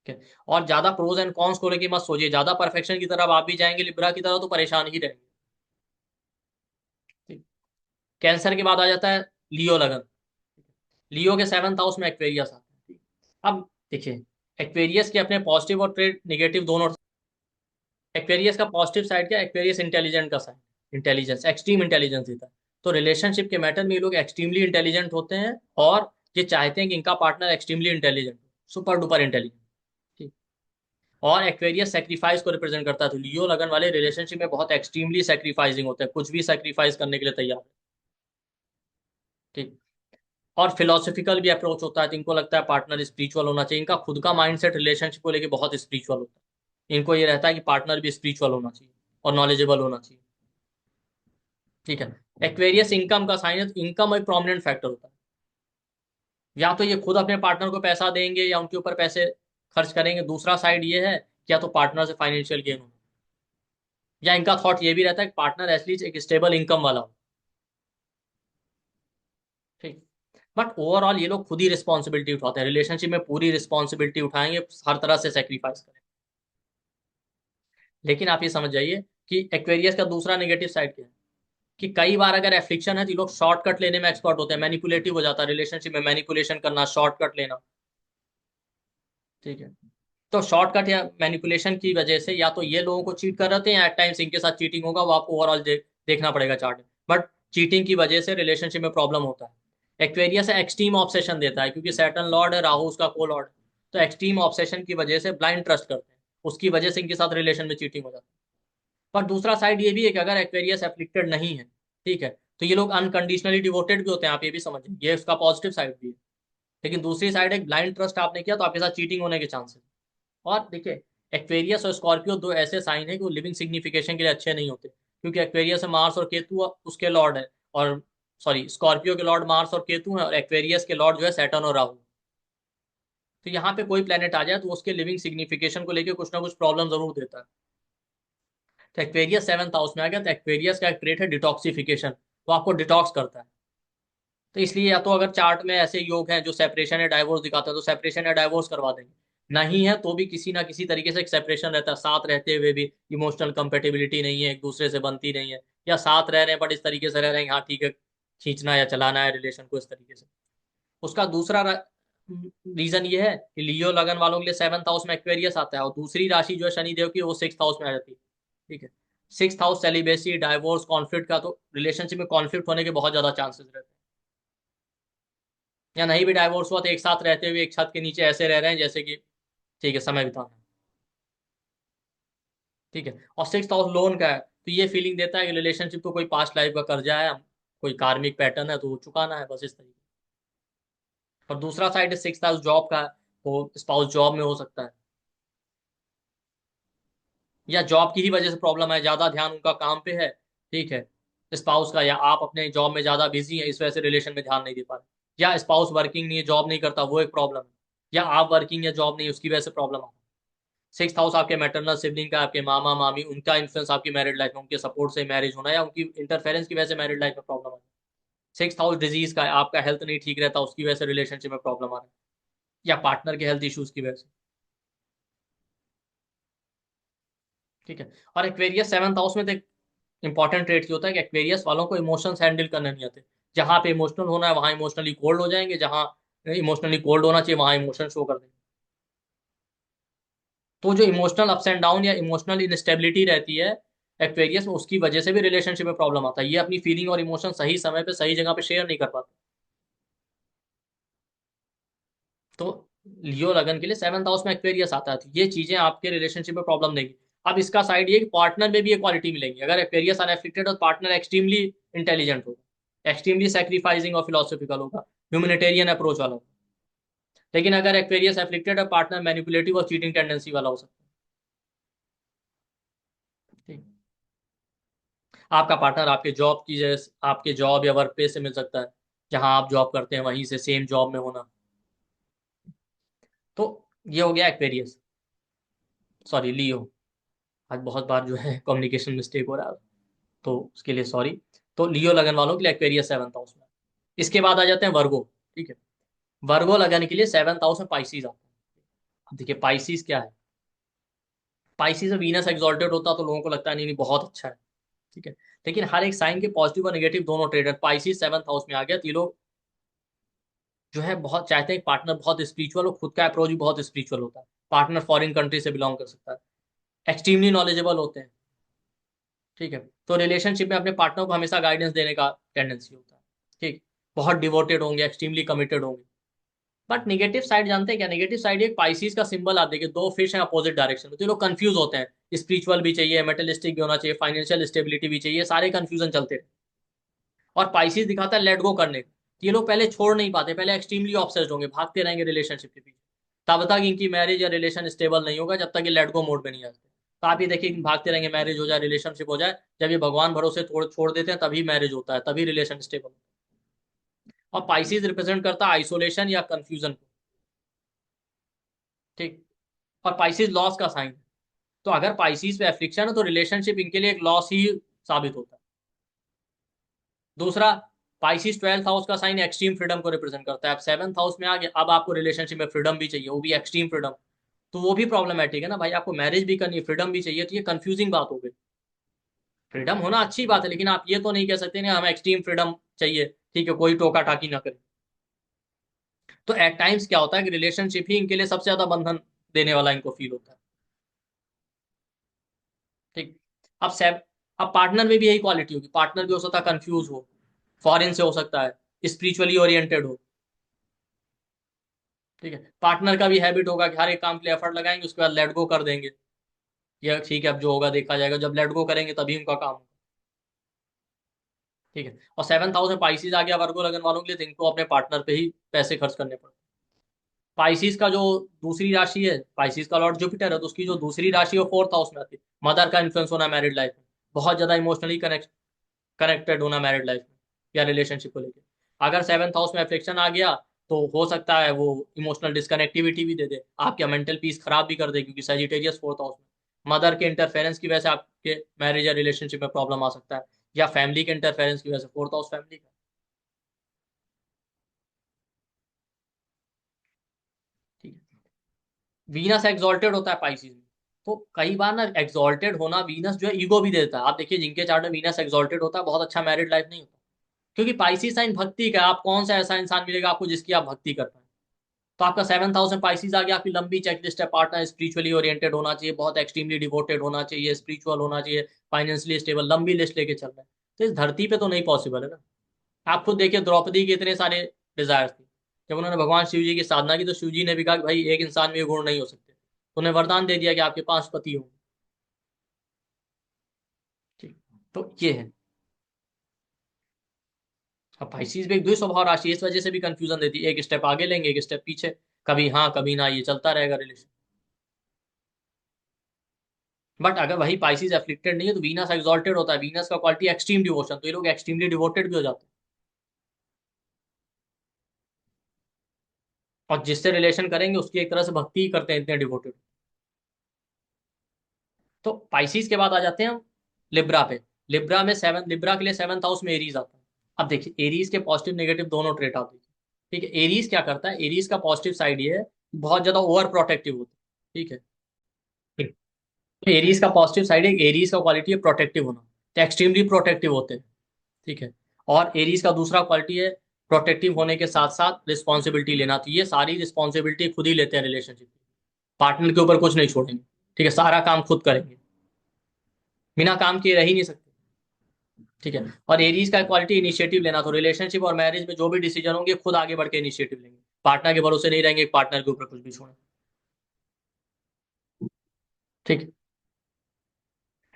ठीक है। और ज्यादा प्रोज एंड कॉन्स को लेके मत सोचिए, ज्यादा परफेक्शन की तरफ आप भी जाएंगे लिब्रा की तरह तो परेशान ही रहेंगे। ठीक। कैंसर के बाद आ जाता है लियो लगन। लियो के 7th हाउस में एक्वेरियस आता है। ठीक। अब देखिए, एक्वेरियस के अपने पॉजिटिव और ट्रेड निगेटिव दोनों। एक्वेरियस का पॉजिटिव साइड क्या, एक्वेरियस इंटेलिजेंट का साइड, इंटेलिजेंस, एक्सट्रीम इंटेलिजेंस देता है। तो रिलेशनशिप के मैटर में ये लोग एक्सट्रीमली इंटेलिजेंट होते हैं, और ये चाहते हैं कि इनका partner extremely intelligent, super duper intelligent. ठीक। और एक्वेरियस सेक्रीफाइस को रिप्रेजेंट करता है, तो लियो लगन वाले रिलेशनशिप में बहुत एक्सट्रीमली सेक्रीफाइसिंग होते हैं, कुछ भी सेक्रीफाइस करने के लिए तैयार है। ठीक। और फिलोसफिकल भी अप्रोच होता है, तो इनको लगता है पार्टनर स्पिरिचुअल होना चाहिए, इनका खुद का माइंडसेट रिलेशनशिप को लेके बहुत स्पिरिचुअल होता है। इनको ये रहता है कि पार्टनर भी स्पिरिचुअल होना चाहिए और नॉलेजेबल होना चाहिए। ठीक है। एक्वेरियस इनकम का साइन है, तो इनकम एक प्रोमिनेंट फैक्टर होता है। या तो ये खुद अपने पार्टनर को पैसा देंगे या उनके ऊपर पैसे खर्च करेंगे, दूसरा साइड ये है कि या तो पार्टनर से फाइनेंशियल गेन हो, या इनका थॉट ये भी रहता है कि पार्टनर एटलीस्ट एक स्टेबल इनकम वाला हो। ठीक। बट ओवरऑल ये लोग खुद ही रिस्पॉन्सिबिलिटी उठाते हैं, रिलेशनशिप में पूरी रिस्पॉन्सिबिलिटी उठाएंगे, हर तरह से सेक्रीफाइस करेंगे। लेकिन आप ये समझ जाइए कि एक्वेरियस का दूसरा नेगेटिव साइड क्या है, कि कई बार अगर एफ्लिक्शन है तो ये लोग शॉर्टकट लेने में एक्सपर्ट होते हैं, मैनिपुलेटिव हो जाता है रिलेशनशिप में, मैनिपुलेशन करना, शॉर्टकट लेना। ठीक है। तो शॉर्टकट या मैनिपुलेशन की वजह से या तो ये लोगों को चीट कर रहे थे, या एट टाइम्स इनके साथ चीटिंग होगा, वो आपको ओवरऑल देखना पड़ेगा चार्ट में। बट चीटिंग की वजह से रिलेशनशिप में प्रॉब्लम होता है। एक्वेरियस एक्सट्रीम ऑब्सेशन देता है, क्योंकि सैटर्न लॉर्ड है, राहु उसका को लॉर्ड है। तो एक्सट्रीम ऑब्सेशन की वजह से ब्लाइंड ट्रस्ट करते हैं, उसकी वजह से इनके साथ रिलेशन में चीटिंग हो जाती है। पर दूसरा साइड ये भी है कि अगर एक्वेरियस एफ्लिक्टेड नहीं है, ठीक है, तो ये लोग अनकंडीशनली डिवोटेड भी होते हैं, आप ये भी समझिए, ये उसका पॉजिटिव साइड भी है। लेकिन दूसरी साइड एक ब्लाइंड ट्रस्ट आपने किया तो आपके साथ चीटिंग होने के चांसेस। और देखिए, एक्वेरियस और स्कॉर्पियो दो ऐसे साइन है कि वो लिविंग सिग्निफिकेशन के लिए अच्छे नहीं होते, क्योंकि एक्वेरियस है मार्स और केतु उसके लॉर्ड है, और सॉरी, स्कॉर्पियो के लॉर्ड मार्स और केतु है, और एक्वेरियस के लॉर्ड जो है सैटर्न और राहु। तो यहाँ पे कोई प्लेनेट आ जाए तो उसके लिविंग सिग्निफिकेशन को लेकर कुछ ना कुछ प्रॉब्लम जरूर देता है। तो एक्वेरियस 7th हाउस में आ गया, तो एक्वेरियस का एक ट्रेट है डिटॉक्सिफिकेशन, वो आपको डिटॉक्स करता है। तो इसलिए या तो अगर चार्ट में ऐसे योग हैं जो सेपरेशन या डाइवोर्स दिखाते हैं, तो सेपरेशन या डाइवोर्स करवा देंगे। नहीं है तो भी किसी ना किसी तरीके से एक सेपरेशन रहता है, साथ रहते हुए भी इमोशनल कंपेटिबिलिटी नहीं है, एक दूसरे से बनती नहीं है, या साथ रह रहे हैं बट इस तरीके से रह रहे हैं, हाँ ठीक है, खींचना या चलाना है रिलेशन को इस तरीके से। उसका दूसरा रीजन ये है कि लियो लगन वालों के लिए 7th हाउस में एक्वेरियस आता है, और दूसरी राशि जो है शनिदेव की, वो 6th हाउस में आ जाती है। ठीक है। 6th house celibacy, divorce, conflict का, तो रिलेशनशिप में कॉन्फ्लिक्ट होने के बहुत ज्यादा चांसेस रहते हैं। या नहीं भी डाइवोर्स हुआ तो एक साथ रहते हुए एक छत के नीचे ऐसे रह रहे हैं जैसे कि ठीक है, समय बिताना है। ठीक है। और 6th हाउस लोन का है, तो ये फीलिंग देता है कि रिलेशनशिप को कोई पास्ट लाइफ का कर्जा है, कोई कार्मिक पैटर्न है तो वो चुकाना है, बस इस तरीके। और दूसरा साइड 6th हाउस जॉब का है, तो स्पाउस जॉब में हो सकता है, या जॉब की ही वजह से प्रॉब्लम है, ज्यादा ध्यान उनका काम पे है। ठीक है, स्पाउस का, या आप अपने जॉब में ज्यादा बिजी हैं इस वजह से रिलेशन में ध्यान नहीं दे पा रहे, या स्पाउस वर्किंग नहीं है, जॉब नहीं करता, वो एक प्रॉब्लम है, या आप वर्किंग या जॉब नहीं, उसकी वजह से प्रॉब्लम है। 6th हाउस आपके मैटरनल सिबलिंग का, आपके मामा मामी, उनका इन्फ्लुएंस आपकी मैरिड लाइफ में, उनके सपोर्ट से मैरिज होना या उनकी इंटरफेरेंस की वजह से मैरिड लाइफ में प्रॉब्लम है। 6th हाउस डिजीज का है, आपका हेल्थ नहीं ठीक रहता, उसकी वजह से रिलेशनशिप में प्रॉब्लम आ रहा है, या पार्टनर के हेल्थ इश्यूज की वजह से। ठीक है। और एक्वेरियस 7th हाउस में तो इंपॉर्टेंट ट्रेट क्या होता है कि एक्वेरियस वालों को इमोशंस हैंडल करने नहीं आते। जहां पे इमोशनल होना है वहां इमोशनली कोल्ड हो जाएंगे, जहां इमोशनली कोल्ड होना चाहिए वहां इमोशन शो कर देंगे। तो जो इमोशनल अप्स एंड डाउन या इमोशनल इनस्टेबिलिटी रहती है एक्वेरियस में, उसकी वजह से भी रिलेशनशिप में प्रॉब्लम आता है, ये अपनी फीलिंग और इमोशन सही समय पे सही जगह पे शेयर नहीं कर पाते। तो लियो लगन के लिए 7th हाउस में एक्वेरियस आता है, तो ये चीजें आपके रिलेशनशिप में प्रॉब्लम देगी। अब इसका साइड ये कि पार्टनर में भी ये क्वालिटी मिलेगी, अगर एक्वेरियस अनएफिक्टेड हो तो पार्टनर एक्सट्रीमली इंटेलिजेंट होगा, एक्सट्रीमली सेक्रीफाइसिंग और फिलोसफिकल होगा, ह्यूमैनिटेरियन अप्रोच वाला होगा। लेकिन अगर एक्वेरियस एफ्लिक्टेड है, पार्टनर मैनिपुलेटिव और चीटिंग टेंडेंसी वाला हो सकता है। ठीक। आपका पार्टनर आपके जॉब या वर्क प्लेस से मिल सकता है, जहां आप जॉब करते हैं वहीं से सेम जॉब में होना। तो ये हो गया एक्वेरियस, सॉरी लियो। आज बहुत बार जो है कम्युनिकेशन मिस्टेक हो रहा है, तो उसके लिए सॉरी। तो लियो लगन वालों के लिए एक्वेरियस 7th हाउस में। इसके बाद आ जाते हैं वर्गो। ठीक है। वर्गो लगन के लिए 7th हाउस में पाइसिस आता है। अब देखिए पाइसिस क्या है, पाइसिस में वीनस एक्सॉल्टेड होता तो लोगों को लगता है नहीं नहीं बहुत अच्छा है, ठीक है। लेकिन हर एक साइन के पॉजिटिव और नेगेटिव दोनों ट्रेड है। पाइसिस 7th हाउस में आ गया तो ये लोग जो है बहुत चाहते हैं पार्टनर बहुत स्पिरिचुअल हो, खुद का अप्रोच भी बहुत स्पिरिचुअल होता है, पार्टनर फॉरेन कंट्री से बिलोंग कर सकता है, एक्सट्रीमली नॉलेजेबल होते हैं, ठीक है। तो रिलेशनशिप में अपने पार्टनर को हमेशा गाइडेंस देने का टेंडेंसी होता है, ठीक। बहुत डिवोटेड होंगे, एक्सट्रीमली कमिटेड होंगे। बट नेगेटिव साइड जानते हैं क्या, नेगेटिव साइड एक पाइसिस का सिंबल आप देखिए, दो फिश हैं अपोजिट डायरेक्शन में, तो ये लोग कंफ्यूज होते हैं, स्पिरिचुअल भी चाहिए, मेटलिस्टिक भी होना चाहिए, फाइनेंशियल स्टेबिलिटी भी चाहिए, सारे कंफ्यूजन चलते हैं। और पाइसिस दिखाता है लेट गो करने का, ये लोग पहले छोड़ नहीं पाते, पहले एक्सट्रीमली ऑब्सेस्ड होंगे, भागते रहेंगे रिलेशनशिप के पीछे, तब तक इनकी मैरिज या रिलेशन स्टेबल नहीं होगा, जब तक ये लेट गो मोड में नहीं आते। तो आप ये देखिए कि भागते रहेंगे, मैरिज हो जाए, रिलेशनशिप हो जाए, जब ये भगवान भरोसे छोड़ छोड़ देते हैं तभी मैरिज होता है, तभी रिलेशन स्टेबल। और पाइसिस रिप्रेजेंट करता है आइसोलेशन या कंफ्यूजन को, ठीक। और पाइसिस लॉस का साइन है, तो अगर पाइसिस पे एफ्लिक्शन है तो रिलेशनशिप इनके लिए एक लॉस ही साबित होता है। दूसरा, पाइसिस 12th हाउस का साइन एक्सट्रीम फ्रीडम को रिप्रेजेंट करता है। अब 7th हाउस में आ गया, अब आपको रिलेशनशिप में फ्रीडम भी चाहिए, वो भी एक्सट्रीम फ्रीडम, तो वो भी प्रॉब्लमेटिक है ना भाई, आपको मैरिज भी करनी है, फ्रीडम भी चाहिए, तो ये कंफ्यूजिंग बात हो गई। फ्रीडम होना अच्छी बात है, लेकिन आप ये तो नहीं कह सकते ना हमें एक्सट्रीम फ्रीडम चाहिए, ठीक है, कोई टोका टाकी ना करे। तो एट टाइम्स क्या होता है कि रिलेशनशिप ही इनके लिए सबसे ज्यादा बंधन देने वाला इनको फील होता है, ठीक। अब सेव अब पार्टनर में भी यही क्वालिटी होगी, पार्टनर भी हो सकता है कंफ्यूज हो, फॉरेन से हो सकता है, स्पिरिचुअली ओरिएंटेड हो, ठीक है। पार्टनर का भी हैबिट होगा कि हर एक काम के लिए एफर्ट लगाएंगे, उसके बाद लेट गो कर देंगे, या ठीक है अब जो होगा देखा जाएगा, जब लेट गो करेंगे तभी उनका काम होगा, ठीक है। और 7th हाउस में पाइसिस आ गया वर्गो लगन वालों के लिए, तो इनको अपने पार्टनर पे ही पैसे खर्च करने पड़ते हैं। पाइसिस का जो दूसरी राशि है, पाइसिस का लॉर्ड जुपिटर है, तो उसकी जो दूसरी राशि है वो 4th हाउस में आती है। मदर का इन्फ्लुएंस होना मैरिड लाइफ में, बहुत ज्यादा इमोशनली कनेक्टेड होना मैरिड लाइफ में या रिलेशनशिप को लेकर। अगर 7th हाउस में अफेक्शन आ गया तो हो सकता है वो इमोशनल डिस्कनेक्टिविटी भी दे दे, आपका मेंटल पीस खराब भी कर दे, क्योंकि सजिटेरियस 4th हाउस में मदर के इंटरफेरेंस की वजह से आपके मैरिज या रिलेशनशिप में प्रॉब्लम आ सकता है, या फैमिली के इंटरफेरेंस की वजह से, 4th हाउस फैमिली का, ठीक है। वीनस एक्सॉल्टेड होता है पाइसिस में, तो कई बार ना एक्सॉल्टेड होना वीनस जो है ईगो भी देता है। आप देखिए जिनके चार्ट में वीनस एक्सॉल्टेड होता है बहुत अच्छा मैरिड लाइफ नहीं होता, क्योंकि पाइसिस साइन भक्ति का है, आप कौन सा ऐसा इंसान मिलेगा आपको जिसकी आप भक्ति कर पाए। तो आपका 7th हाउस में पाइसिस आ गया, आपकी लंबी चेकलिस्ट है, पार्टनर स्पिरिचुअली ओरिएंटेड होना चाहिए, बहुत एक्सट्रीमली डिवोटेड होना चाहिए, स्पिरिचुअल होना चाहिए, फाइनेंशियली स्टेबल, लंबी लिस्ट लेके चल रहे हैं, तो इस धरती पे तो नहीं पॉसिबल है ना। आप खुद देखिए द्रौपदी के इतने सारे डिजायर थे, जब उन्होंने भगवान शिव जी की साधना की तो शिव जी ने भी कहा कि भाई एक इंसान में ये गुण नहीं हो सकते, तो उन्हें वरदान दे दिया कि आपके 5 पति होंगे, ठीक। तो ये है। अब पाइसेस भी एक द्विस्वभाव राशि है, इस वजह से भी कंफ्यूजन देती है, एक स्टेप आगे लेंगे एक स्टेप पीछे, कभी हाँ कभी ना, ये चलता रहेगा रिलेशन। बट अगर वही पाइसेस एफ्लिक्टेड नहीं है तो वीनस एक्सॉल्टेड होता है, वीनस का क्वालिटी एक्सट्रीम डिवोशन, तो ये लोग एक्सट्रीमली डिवोटेड भी हो जाते हैं, और जिससे रिलेशन करेंगे उसकी एक तरह से भक्ति ही करते हैं, इतने डिवोटेड। तो पाइसेस के बाद आ जाते हैं हम लिब्रा पे। लिब्रा के लिए 7th हाउस में एरीज आता है। अब देखिए एरीज के पॉजिटिव नेगेटिव दोनों ट्रेट आते हैं, ठीक है। एरीज क्या करता है, एरीज का पॉजिटिव साइड ये है, बहुत ज्यादा ओवर प्रोटेक्टिव होता है, ठीक है। एरीज का पॉजिटिव साइड है, एरीज का क्वालिटी है प्रोटेक्टिव होना, तो एक्सट्रीमली प्रोटेक्टिव होते हैं, ठीक है। और एरीज का दूसरा क्वालिटी है प्रोटेक्टिव होने के साथ साथ रिस्पॉन्सिबिलिटी लेना, तो ये सारी रिस्पॉन्सिबिलिटी खुद ही लेते हैं रिलेशनशिप, पार्टनर के ऊपर कुछ नहीं छोड़ेंगे, ठीक है, सारा काम खुद करेंगे, बिना काम किए रह ही नहीं सकते, ठीक है। और एरीज का क्वालिटी इनिशिएटिव लेना, तो रिलेशनशिप और मैरिज में जो भी डिसीजन होंगे खुद आगे बढ़ के इनिशिएटिव लेंगे, पार्टनर के भरोसे नहीं रहेंगे, पार्टनर के ऊपर कुछ भी छोड़ें, ठीक है।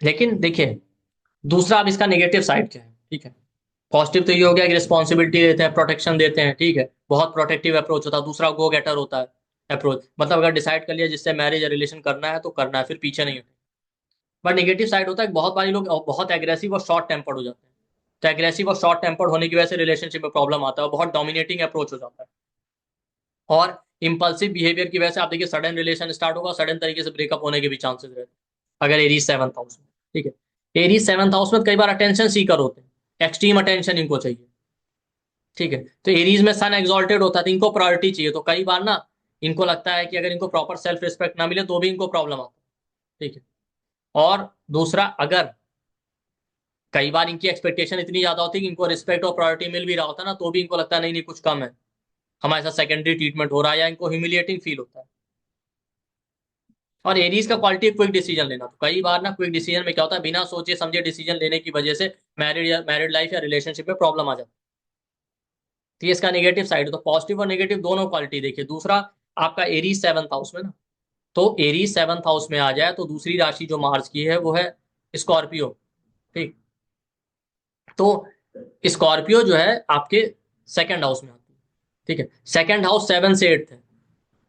लेकिन देखिए दूसरा अब इसका नेगेटिव साइड क्या है, ठीक है। पॉजिटिव तो ये हो गया कि रिस्पॉन्सिबिलिटी देते हैं, प्रोटेक्शन देते हैं, ठीक है, बहुत प्रोटेक्टिव अप्रोच होता है। दूसरा गो गेटर होता है अप्रोच, मतलब अगर डिसाइड कर लिया जिससे मैरिज या रिलेशन करना है तो करना है, फिर पीछे नहीं हटे। बट नेगेटिव साइड होता है कि बहुत बारी लोग बहुत एग्रेसिव और शॉर्ट टेम्पर्ड हो जाते हैं, तो एग्रेसिव और शॉर्ट टेम्पर्ड होने की वजह से रिलेशनशिप में प्रॉब्लम आता है, और बहुत डोमिनेटिंग अप्रोच हो जाता है, और इम्पल्सिव बिहेवियर की वजह से आप देखिए सडन रिलेशन स्टार्ट होगा, सडन तरीके से ब्रेकअप होने के भी चांसेस रहते हैं, अगर एरीज 7th हाउस में, ठीक है। एरीज 7th हाउस में कई बार अटेंशन सीकर होते हैं, एक्सट्रीम अटेंशन इनको चाहिए, ठीक है। तो एरीज में सन एक्सॉल्टेड होता है तो इनको प्रायोरिटी चाहिए, तो कई बार ना इनको लगता है कि अगर इनको प्रॉपर सेल्फ रिस्पेक्ट ना मिले तो भी इनको प्रॉब्लम आता है। ठीक है। और दूसरा, अगर कई बार इनकी एक्सपेक्टेशन इतनी ज्यादा होती है कि इनको रिस्पेक्ट और प्रायोरिटी मिल भी रहा होता है ना, तो भी इनको लगता है नहीं नहीं कुछ कम है, हमारे साथ सेकेंडरी ट्रीटमेंट हो रहा है, या इनको ह्यूमिलिएटिंग फील होता है। और एरीज का क्वालिटी क्विक डिसीजन लेना, तो कई बार ना क्विक डिसीजन में क्या होता है, बिना सोचे समझे डिसीजन लेने की वजह से मैरिड लाइफ या रिलेशनशिप में प्रॉब्लम आ जाती है। तो ये इसका नेगेटिव साइड है। तो पॉजिटिव और नेगेटिव दोनों क्वालिटी देखिए। दूसरा, आपका एरीज सेवंथ हाउस में ना, तो एरीज सेवंथ हाउस में आ जाए तो दूसरी राशि जो मार्स की है वो है स्कॉर्पियो। ठीक। तो स्कॉर्पियो जो है आपके सेकंड हाउस में आती है। ठीक है। सेकंड हाउस सेवन से एट्थ है।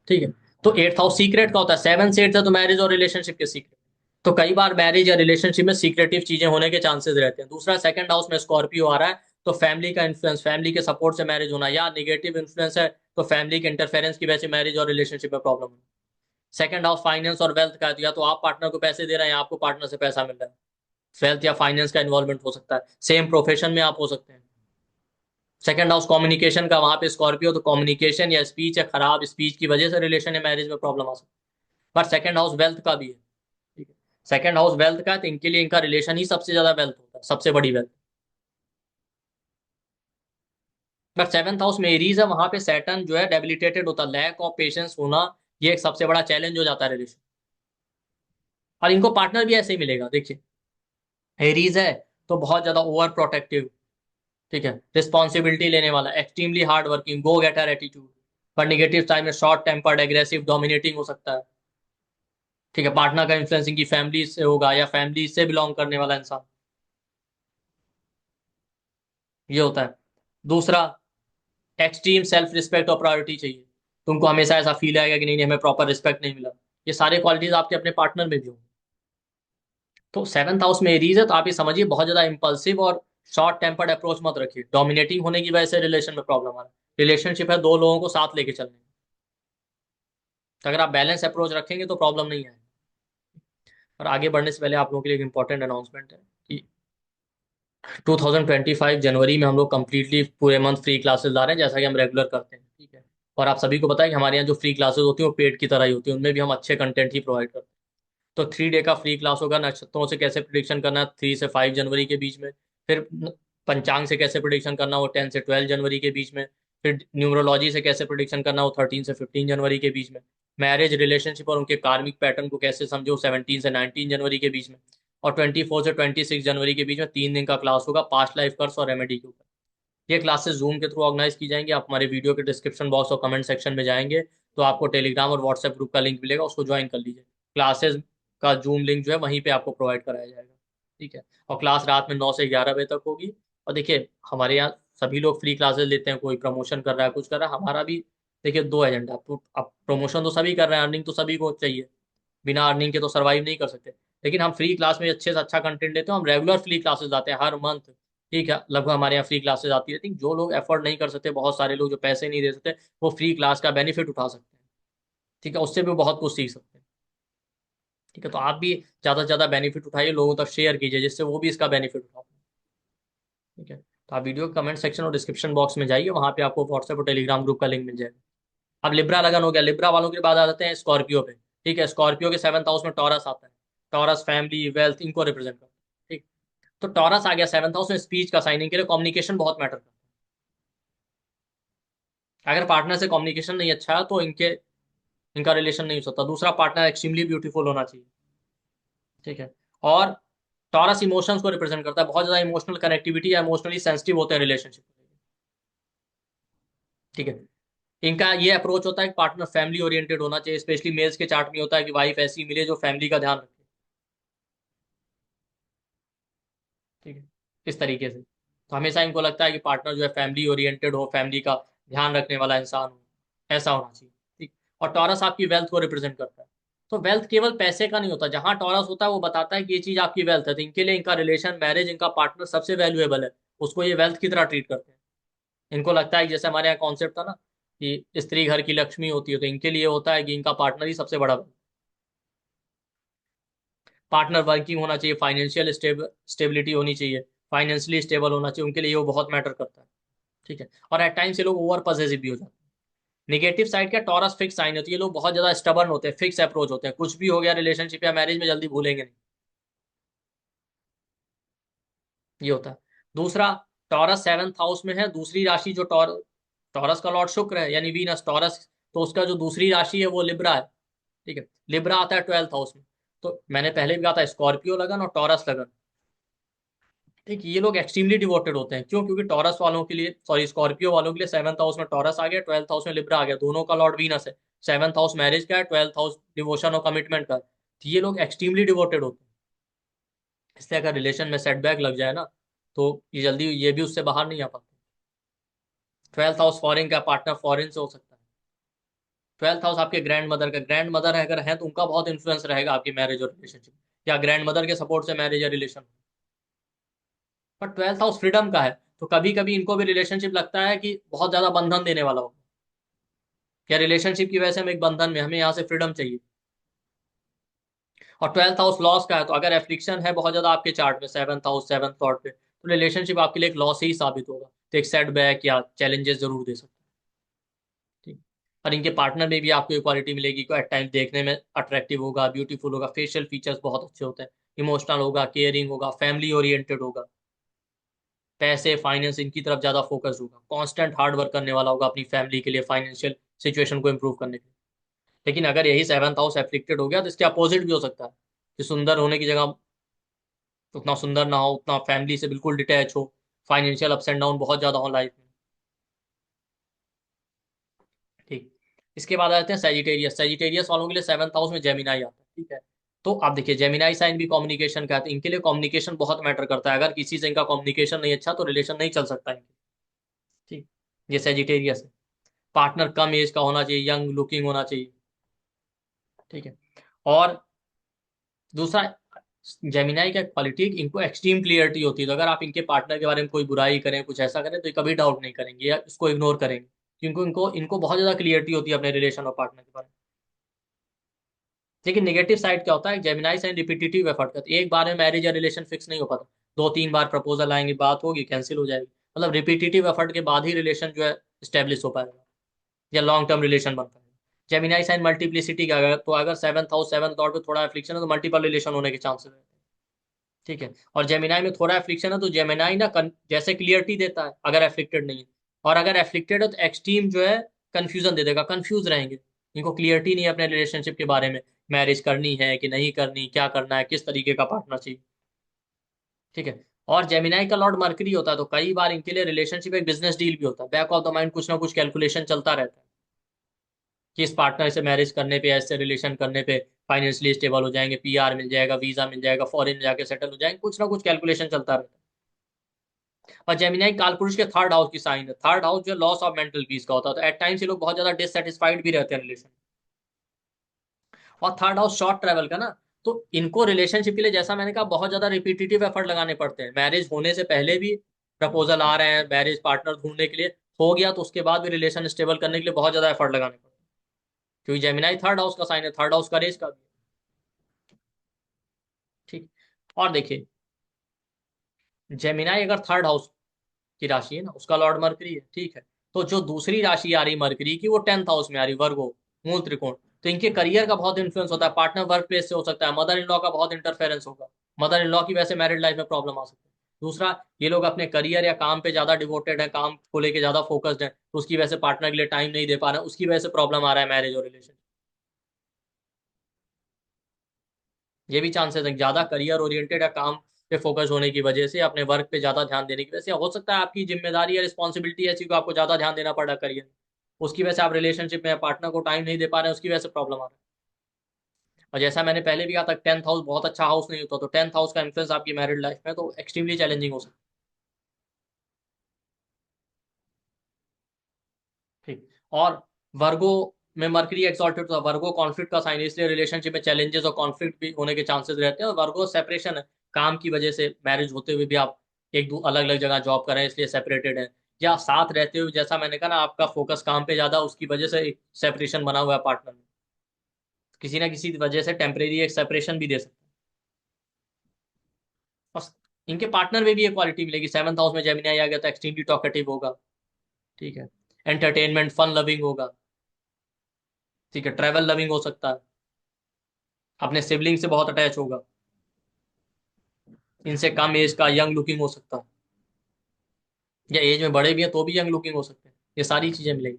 ठीक है। तो एट्थ हाउस सीक्रेट का होता है, सेवन से एट्थ है तो मैरिज और रिलेशनशिप के सीक्रेट। तो कई बार मैरिज या रिलेशनशिप में सीक्रेटिव चीजें होने के चांसेस रहते हैं। दूसरा, सेकंड हाउस में स्कॉर्पियो आ रहा है तो फैमिली का इन्फ्लुएंस, फैमिली के सपोर्ट से मैरिज होना, या नेगेटिव इन्फ्लुएंस है तो फैमिली के इंटरफेरेंस की वजह से मैरिज और रिलेशनशिप में प्रॉब्लम होना। सेकंड हाउस फाइनेंस और वेल्थ का है, तो या तो आप पार्टनर को पैसे दे रहे हैं या आपको पार्टनर से पैसा मिल रहा है। वेल्थ या फाइनेंस का इन्वॉल्वमेंट हो सकता है, सेम प्रोफेशन में आप हो सकते हैं। सेकंड हाउस कम्युनिकेशन का, वहां पे स्कॉर्पियो, तो कम्युनिकेशन या स्पीच या खराब स्पीच की वजह से रिलेशन या मैरिज में प्रॉब्लम आ सकती है। पर सेकंड हाउस वेल्थ का भी है। ठीक है। सेकंड हाउस वेल्थ का है, तो इनके लिए इनका रिलेशन ही सबसे ज्यादा वेल्थ होता है, सबसे बड़ी वेल्थ। बट सेवंथ हाउस में एरीज है, वहां पे सैटर्न जो है डेबिलिटेटेड होता है, लैक ऑफ पेशेंस होना, ये एक सबसे बड़ा चैलेंज हो जाता है रिलेशन। और इनको पार्टनर भी ऐसे ही मिलेगा। देखिए, एरीज है तो बहुत ज्यादा ओवर प्रोटेक्टिव, ठीक है, रिस्पॉन्सिबिलिटी लेने वाला, एक्सट्रीमली हार्ड वर्किंग, गो गेटर एटीट्यूड। पर निगेटिव टाइम में शॉर्ट टेम्पर्ड, एग्रेसिव, डोमिनेटिंग हो सकता है। ठीक है। पार्टनर का इन्फ्लुएंसिंग की फैमिली से होगा या फैमिली से बिलोंग करने वाला इंसान, ये होता है। दूसरा, एक्सट्रीम सेल्फ रिस्पेक्ट और प्रायोरिटी चाहिए, तुमको हमेशा ऐसा फील आएगा कि नहीं नहीं हमें प्रॉपर रिस्पेक्ट नहीं मिला। ये सारे क्वालिटीज आपके अपने पार्टनर में भी होंगे। तो सेवंथ हाउस में एरीज है तो आप ये समझिए बहुत ज्यादा इंपल्सिव और शॉर्ट टेम्पर्ड अप्रोच मत रखिए, डोमिनेटिंग होने की वजह से रिलेशन में प्रॉब्लम आ रहा है। रिलेशनशिप है दो लोगों को साथ लेके चलने, तो अगर आप बैलेंस अप्रोच रखेंगे तो प्रॉब्लम नहीं है। और आगे बढ़ने से पहले आप लोगों के लिए एक इंपॉर्टेंट अनाउंसमेंट है कि 2025 जनवरी में हम लोग कंप्लीटली पूरे मंथ फ्री क्लासेस ला रहे हैं, जैसा कि हम रेगुलर करते हैं। ठीक है। और आप सभी को पता है कि हमारे यहाँ जो फ्री क्लासेस होती हैं वो पेड की तरह ही होती है, उनमें भी हम अच्छे कंटेंट ही प्रोवाइड करते हैं। तो 3 डे का फ्री क्लास होगा, नक्षत्रों से कैसे प्रिडिक्शन करना है 3 से 5 जनवरी के बीच में। फिर पंचांग से कैसे प्रिडिक्शन करना वो 10 से 12 जनवरी के बीच में। फिर न्यूमरोलॉजी से कैसे प्रिडिक्शन करना वो 13 से 15 जनवरी के बीच में। मैरिज रिलेशनशिप और उनके कार्मिक पैटर्न को कैसे समझो 17 से 19 जनवरी के बीच में। और 24 से 26 जनवरी के बीच में 3 दिन का क्लास होगा पास्ट लाइफ कर्स और रेमेडी के ऊपर। ये क्लासेस जूम के थ्रू ऑर्गेनाइज की जाएंगी। आप हमारे वीडियो के डिस्क्रिप्शन बॉक्स और कमेंट सेक्शन में जाएंगे तो आपको टेलीग्राम और व्हाट्सएप ग्रुप का लिंक मिलेगा, उसको ज्वाइन कर लीजिए। क्लासेस का जूम लिंक जो है वहीं पे आपको प्रोवाइड कराया जाएगा। ठीक है। और क्लास रात में 9 से 11 बजे तक होगी। और देखिए, हमारे यहाँ सभी लोग फ्री क्लासेस लेते हैं, कोई प्रमोशन कर रहा है कुछ कर रहा है, हमारा भी देखिए दो एजेंडा। तो अब प्रमोशन तो सभी कर रहे हैं, अर्निंग तो सभी को चाहिए, बिना अर्निंग के तो सर्वाइव नहीं कर सकते। लेकिन हम फ्री क्लास में अच्छे से अच्छा कंटेंट देते हैं, हम रेगुलर फ्री क्लासेस आते हैं हर मंथ। ठीक है। लगभग हमारे यहाँ फ्री क्लासेस आती रहती हैं। जो लोग एफोर्ड नहीं कर सकते, बहुत सारे लोग जो पैसे नहीं दे सकते, वो फ्री क्लास का बेनिफिट उठा सकते हैं। ठीक है। उससे भी बहुत कुछ सीख सकते हैं। ठीक है। तो आप भी ज्यादा से ज्यादा बेनिफिट उठाइए, लोगों तक शेयर कीजिए जिससे वो भी इसका बेनिफिट उठा पाए। ठीक है। तो आप वीडियो कमेंट सेक्शन और डिस्क्रिप्शन बॉक्स में जाइए, वहां पे आपको व्हाट्सएप और टेलीग्राम ग्रुप का लिंक मिल जाएगा। अब लिब्रा लगन हो गया, लिब्रा वालों के बाद आ जाते हैं स्कॉर्पियो पे। ठीक है। स्कॉर्पियो के सेवंथ हाउस में टॉरस आता है। टॉरस फैमिली, वेल्थ, इनको रिप्रेजेंट करता है। ठीक। तो टॉरस आ गया सेवंथ हाउस में, स्पीच का साइन, इनके लिए कम्युनिकेशन बहुत मैटर करता है। अगर पार्टनर से कम्युनिकेशन नहीं अच्छा है तो इनका रिलेशन नहीं हो सकता। दूसरा, पार्टनर एक्सट्रीमली ब्यूटीफुल होना चाहिए। ठीक है। और टॉरस इमोशंस को रिप्रेजेंट करता है, बहुत ज्यादा इमोशनल कनेक्टिविटी या इमोशनली सेंसिटिव होते हैं रिलेशनशिप। ठीक है। इनका ये अप्रोच होता है कि पार्टनर फैमिली ओरिएंटेड होना चाहिए, स्पेशली मेल्स के चार्ट में होता है कि वाइफ ऐसी मिले जो फैमिली का ध्यान रखे। ठीक है। इस तरीके से तो हमेशा इनको लगता है कि पार्टनर जो है फैमिली ओरिएंटेड हो, फैमिली का ध्यान रखने वाला इंसान हो, ऐसा होना चाहिए। ठीक। और टॉरस आपकी वेल्थ को रिप्रेजेंट करता है। तो वेल्थ केवल पैसे का नहीं होता, जहां टॉरस होता है वो बताता है कि ये चीज आपकी वेल्थ है, तो इनके लिए इनका रिलेशन, मैरिज, इनका पार्टनर सबसे वैल्यूएबल है, उसको ये वेल्थ की तरह ट्रीट करते हैं। इनको लगता है कि जैसे हमारे यहाँ कॉन्सेप्ट था ना कि स्त्री घर की लक्ष्मी होती है, तो इनके लिए होता है कि इनका पार्टनर ही सबसे बड़ा। पार्टनर वर्किंग होना चाहिए, फाइनेंशियल स्टेबिलिटी होनी चाहिए, फाइनेंशियली स्टेबल होना चाहिए, उनके लिए वो बहुत मैटर करता है। ठीक है। और एट टाइम्स ये लोग ओवर पॉसेसिव भी हो जाते हैं। निगेटिव साइड क्या, टॉरस फिक्स साइन होती है, ये लोग बहुत ज्यादा स्टबर्न होते हैं, फिक्स अप्रोच होते हैं, कुछ भी हो गया रिलेशनशिप या मैरिज में जल्दी भूलेंगे नहीं, ये होता है। दूसरा, टॉरस सेवंथ हाउस में है, दूसरी राशि जो टॉरस का लॉर्ड शुक्र है यानी वीनस टॉरस, तो उसका जो दूसरी राशि है वो लिब्रा है। ठीक है, लिब्रा आता है 12th हाउस में। तो मैंने पहले भी कहा था स्कॉर्पियो लगन और टॉरस लगन। ठीक, ये लोग एक्सट्रीमली डिवोटेड होते हैं, क्यों? क्योंकि टॉरस वालों के लिए, सॉरी स्कॉर्पियो वालों के लिए 7th हाउस में टॉरस आ गया, 12th हाउस में लिब्रा आ गया, दोनों का लॉर्ड वीनस है। 7th हाउस मैरिज का है, 12th हाउस डिवोशन और कमिटमेंट का है। तो ये लोग एक्सट्रीमली डिवोटेड होते हैं। इसलिए अगर रिलेशन में सेटबैक लग जाए ना, तो ये जल्दी ये भी उससे बाहर नहीं आ पाते। 12th हाउस फॉरेन का, पार्टनर फॉरेन से हो सकता है। 12th हाउस आपके ग्रैंड मदर का, ग्रैंड मदर अगर है तो उनका बहुत इन्फ्लुएंस रहेगा आपकी मैरिज और रिलेशनशिप, या ग्रैंड मदर के सपोर्ट से मैरिज या रिलेशन। पर 12th हाउस फ्रीडम का है, तो कभी कभी इनको भी रिलेशनशिप लगता है कि बहुत ज्यादा बंधन देने वाला होगा, या रिलेशनशिप की वजह से हम एक बंधन में, हमें यहाँ से फ्रीडम चाहिए। और 12th हाउस लॉस का है, तो अगर एफ्लिक्शन है बहुत ज्यादा आपके चार्ट में 7th हाउस 7th लॉर्ड पे, तो रिलेशनशिप आपके लिए एक लॉस ही साबित होगा, तो एक सेटबैक या चैलेंजेस जरूर दे सकते हैं। ठीक। और इनके पार्टनर में भी आपको इक्वालिटी मिलेगी, को एट टाइम देखने में अट्रैक्टिव होगा, ब्यूटीफुल होगा, फेशियल फीचर्स बहुत अच्छे होते हैं, इमोशनल होगा, केयरिंग होगा, फैमिली ओरिएंटेड होगा, पैसे फाइनेंस इनकी तरफ ज्यादा फोकस होगा, कांस्टेंट हार्ड वर्क करने वाला होगा अपनी फैमिली के लिए, फाइनेंशियल सिचुएशन को इंप्रूव करने के लिए। लेकिन अगर यही 7th हाउस एफ्लिक्टेड हो गया तो इसके अपोजिट भी हो सकता है, कि सुंदर होने की जगह उतना सुंदर ना हो, उतना फैमिली से बिल्कुल डिटैच हो, फाइनेंशियल अप्स एंड डाउन बहुत ज्यादा हो लाइफ में। ठीक। इसके बाद आ जाते हैं सेजिटेरियस। सेजिटेरियस वालों के लिए 7th हाउस में जेमिनाई आता है। ठीक है, तो आप देखिए जेमिनाई साइन भी कम्युनिकेशन का है, तो इनके लिए कम्युनिकेशन बहुत मैटर करता है, अगर किसी से इनका कम्युनिकेशन नहीं अच्छा तो रिलेशन नहीं चल सकता इनके। ठीक, ये सेजिटेरियस है। पार्टनर कम एज का होना चाहिए, यंग लुकिंग होना चाहिए। ठीक है। और दूसरा, जेमिनाई का क्वालिटी, इनको एक्सट्रीम क्लियरिटी होती है, तो अगर आप इनके पार्टनर के बारे में कोई बुराई करें, कुछ ऐसा करें, तो ये कभी डाउट नहीं करेंगे या इसको इग्नोर करेंगे, क्योंकि इनको इनको बहुत ज्यादा क्लियरिटी होती है अपने रिलेशन और पार्टनर के बारे में। लेकिन नेगेटिव साइड क्या होता है, जेमिनाई साइन रिपीटेटिव एफर्ट करते हैं, एक बार में मैरिज या रिलेशन फिक्स नहीं हो पाता, 2-3 बार प्रपोजल आएंगे, बात होगी, कैंसिल हो जाएगी, मतलब रिपीटेटिव एफर्ट के बाद ही रिलेशन जो है स्टेब्लिश हो पाएगा या लॉन्ग टर्म रिलेशन बन पाएगा। जेमिनाई साइन मल्टीप्लिसिटी का, अगर तो अगर 7th हाउस 7th लॉर्ड पे थोड़ा एफ्लिक्शन है तो मल्टीपल रिलेशन होने के चांसेस है। ठीक है, और जेमिनाई में थोड़ा एफ्लिक्शन है तो जेमिनाई ना जैसे क्लियरिटी देता है अगर एफ्लिक्टेड नहीं है, और अगर एफ्लिक्टेड है तो एक्सट्रीम जो है कंफ्यूजन दे देगा, कंफ्यूज रहेंगे, इनको क्लियरिटी नहीं है अपने रिलेशनशिप के बारे में, मैरिज करनी है कि नहीं करनी, क्या करना है, किस तरीके का पार्टनर चाहिए। ठीक है, और जेमिनाई का लॉर्ड मर्करी होता है, तो कई बार इनके लिए रिलेशनशिप एक बिजनेस डील भी होता है, बैक ऑफ द माइंड कुछ ना कुछ कैलकुलेशन चलता रहता है, कि इस पार्टनर से मैरिज करने पे, ऐसे रिलेशन करने पे फाइनेंशियली स्टेबल हो जाएंगे, पीआर मिल जाएगा, वीजा मिल जाएगा, फॉरेन जाके सेटल हो जाएंगे, कुछ ना कुछ कैलकुलेशन चलता रहता है। और जेमिनाई कालपुरुष के 3rd हाउस की साइन है, 3rd हाउस जो लॉस ऑफ मेंटल पीस का होता है, तो एट टाइम्स ये लोग बहुत ज्यादा डिससेटिस्फाइड भी रहते हैं रिलेशन। और 3rd हाउस शॉर्ट ट्रेवल का ना, तो इनको रिलेशनशिप के लिए जैसा मैंने कहा बहुत ज्यादा रिपीटेटिव एफर्ट लगाने पड़ते हैं, मैरिज होने से पहले भी प्रपोजल आ रहे हैं, मैरिज पार्टनर ढूंढने के लिए, हो गया तो उसके बाद भी रिलेशन स्टेबल करने के लिए बहुत ज्यादा एफर्ट लगाने पड़ते हैं, क्योंकि जेमिनाई 3rd हाउस का साइन है, 3rd हाउस करेज का भी है। ठीक। और देखिए, जेमिनाई अगर 3rd हाउस की राशि है ना, उसका लॉर्ड मरकरी है। ठीक है, तो जो दूसरी राशि आ रही मरकरी की वो 10th हाउस में आ रही, वर्गो, मूल त्रिकोण, तो इनके करियर का बहुत इन्फ्लुएंस होता है, पार्टनर वर्क प्लेस से हो सकता है, मदर इन लॉ का बहुत इंटरफेरेंस होगा, मदर इन लॉ की वजह से मैरिड लाइफ में प्रॉब्लम आ सकती है। दूसरा, ये लोग अपने करियर या काम पे ज्यादा डिवोटेड है, काम को लेके ज्यादा फोकस्ड है, तो उसकी वजह से पार्टनर के लिए टाइम नहीं दे पा रहे हैं, उसकी वजह से प्रॉब्लम आ रहा है मैरिज और रिलेशन। ये भी चांसेस है, ज्यादा करियर ओरिएंटेड या काम पे फोकस होने की वजह से, अपने वर्क पे ज्यादा ध्यान देने की वजह से, हो सकता है आपकी जिम्मेदारी या रिस्पॉन्सिबिलिटी ऐसी को आपको ज्यादा ध्यान देना पड़ा करियर, उसकी वजह से आप रिलेशनशिप में पार्टनर को टाइम नहीं दे पा रहे हैं, उसकी वजह से प्रॉब्लम आ रहा है। और जैसा मैंने पहले भी कहा था, 10th हाउस बहुत अच्छा हाउस नहीं होता, तो 10th हाउस का इन्फ्लुएंस आपकी मैरिड लाइफ में तो एक्सट्रीमली चैलेंजिंग हो सकता है। ठीक। और वर्गो में मर्करी एक्सॉल्टेड, तो वर्गो कॉन्फ्लिक्ट का साइन है, इसलिए रिलेशनशिप में चैलेंजेस और कॉन्फ्लिक्ट भी होने के चांसेस रहते हैं, और वर्गो सेपरेशन है, काम की वजह से मैरिज होते हुए भी आप एक दो अलग अलग जगह जॉब कर रहे हैं इसलिए सेपरेटेड है, या साथ रहते हुए जैसा मैंने कहा ना आपका फोकस काम पे ज्यादा, उसकी वजह से एक सेपरेशन बना हुआ है पार्टनर में, किसी ना किसी वजह से टेम्परेरी एक सेपरेशन भी दे सकते हैं। और इनके पार्टनर में भी एक क्वालिटी मिलेगी, 7th हाउस में जेमिनी आ गया तो एक्सट्रीमली टॉकेटिव होगा। ठीक है, एंटरटेनमेंट फन लविंग होगा, ठीक है, ट्रैवल लविंग हो सकता है, अपने सिबलिंग से बहुत अटैच होगा, इनसे कम एज का यंग लुकिंग हो सकता है, या एज में बड़े भी हैं तो भी यंग लुकिंग हो सकते हैं, ये सारी चीजें मिलेंगी।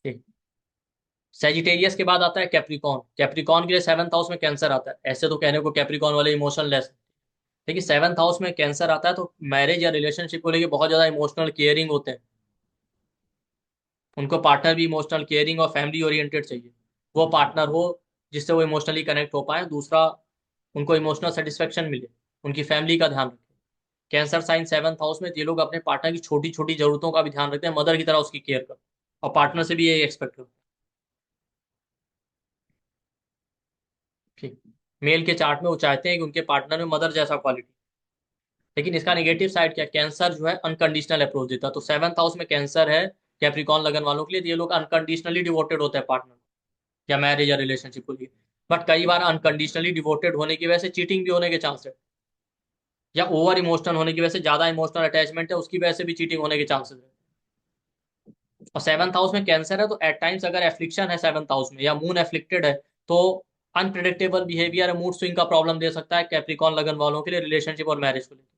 ठीक। सेजिटेरियस के बाद आता है कैप्रिकॉन। कैप्रिकॉन के लिए सेवंथ हाउस में कैंसर आता है। ऐसे तो कहने को कैप्रिकॉन वाले इमोशनलेस, लेकिन सेवंथ हाउस में कैंसर आता है तो मैरिज या रिलेशनशिप को लेके बहुत ज्यादा इमोशनल केयरिंग होते हैं। उनको पार्टनर भी इमोशनल केयरिंग और फैमिली ओरिएंटेड चाहिए। वो पार्टनर हो जिससे वो इमोशनली कनेक्ट हो पाए, दूसरा उनको इमोशनल सेटिस्फेक्शन मिले, उनकी फैमिली का ध्यान रखें। कैंसर साइन सेवंथ हाउस में ये लोग अपने पार्टनर की छोटी छोटी जरूरतों का भी ध्यान रखते हैं, मदर की तरह उसकी केयर कर, और पार्टनर से भी यही एक्सपेक्ट करते हैं। ठीक। मेल के चार्ट में वो चाहते हैं कि उनके पार्टनर में मदर जैसा क्वालिटी। लेकिन इसका नेगेटिव साइड क्या, कैंसर जो है अनकंडीशनल अप्रोच देता है। तो सेवंथ हाउस में कैंसर है कैप्रिकॉन लगन वालों के लिए, तो ये लोग अनकंडीशनली डिवोटेड होते हैं पार्टनर या मैरिज या रिलेशनशिप को लिए। बट कई बार अनकंडीशनली डिवोटेड होने की वजह से चीटिंग भी होने के चांस है, या ओवर इमोशनल होने की वजह से, ज्यादा इमोशनल अटैचमेंट है उसकी वजह से भी चीटिंग होने के चांसेस है। और सेवंथ हाउस में कैंसर है तो एट टाइम्स अगर एफ्लिक्शन है सेवंथ हाउस में या मून एफ्लिक्टेड है तो अनप्रिडिक्टेबल बिहेवियर, मूड स्विंग का प्रॉब्लम दे सकता है कैप्रिकॉन लगन वालों के लिए रिलेशनशिप और मैरिज को लेकर।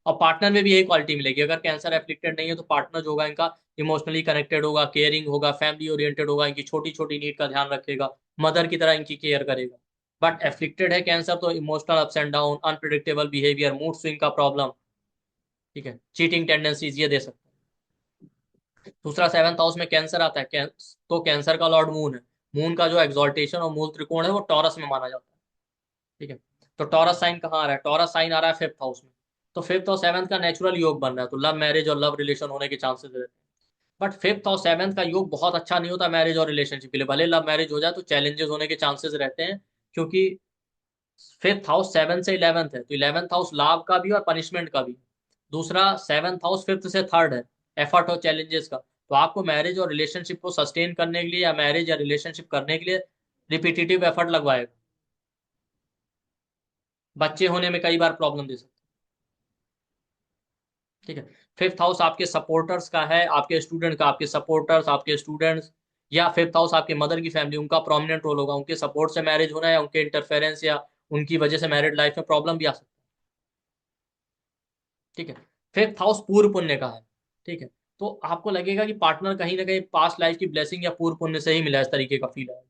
और पार्टनर में भी यही क्वालिटी मिलेगी। अगर कैंसर एफ्लिक्टेड नहीं है तो पार्टनर जो होगा इनका इमोशनली कनेक्टेड होगा, केयरिंग होगा, फैमिली ओरिएंटेड होगा, इनकी छोटी छोटी नीड का ध्यान रखेगा, मदर की तरह इनकी केयर करेगा। बट एफ्लिक्टेड है कैंसर तो emotional ups and down, unpredictable behaviour, mood swing का प्रॉब्लम, ठीक है, चीटिंग टेंडेंसीज ये दे सकता है। दूसरा सेवंथ हाउस में कैंसर आता है, तो कैंसर का लॉर्ड मून है। मून का जो एक्सॉल्टेशन और मूल त्रिकोण है वो टॉरस में माना जाता है। ठीक है। तो टॉरस साइन कहाँ आ रहा है, टॉरस साइन आ रहा है फिफ्थ हाउस में। तो फिफ्थ और सेवंथ का नेचुरल योग बन रहा है, तो लव मैरिज और लव रिलेशन होने के चांसेस रहते हैं। बट फिफ्थ और सेवंथ का योग बहुत अच्छा नहीं होता मैरिज और रिलेशनशिप के लिए। भले लव मैरिज हो जाए तो चैलेंजेस होने के चांसेस रहते हैं, क्योंकि फिफ्थ हाउस सेवन से इलेवंथ है, तो इलेवंथ हाउस लाभ का भी और पनिशमेंट का भी। दूसरा सेवंथ हाउस फिफ्थ से थर्ड है, एफर्ट और चैलेंजेस का। तो आपको मैरिज और रिलेशनशिप को सस्टेन करने के लिए या मैरिज या रिलेशनशिप करने के लिए रिपीटेटिव एफर्ट लगवाएगा। बच्चे होने में कई बार प्रॉब्लम दे सकते हैं। ठीक है। फिफ्थ हाउस आपके सपोर्टर्स का है, आपके स्टूडेंट का, आपके सपोर्टर्स आपके स्टूडेंट्स, या फिफ्थ हाउस आपके मदर की फैमिली, उनका प्रोमिनेंट रोल होगा, उनके सपोर्ट से मैरिज होना या उनके इंटरफेरेंस या उनकी वजह से मैरिड लाइफ में प्रॉब्लम भी आ सकती है। ठीक है। फिफ्थ हाउस पूर्व पुण्य का है। ठीक है। तो आपको लगेगा कि पार्टनर कहीं ना कहीं पास्ट लाइफ की ब्लेसिंग या पूर्व पुण्य से ही मिला, इस तरीके का फील है।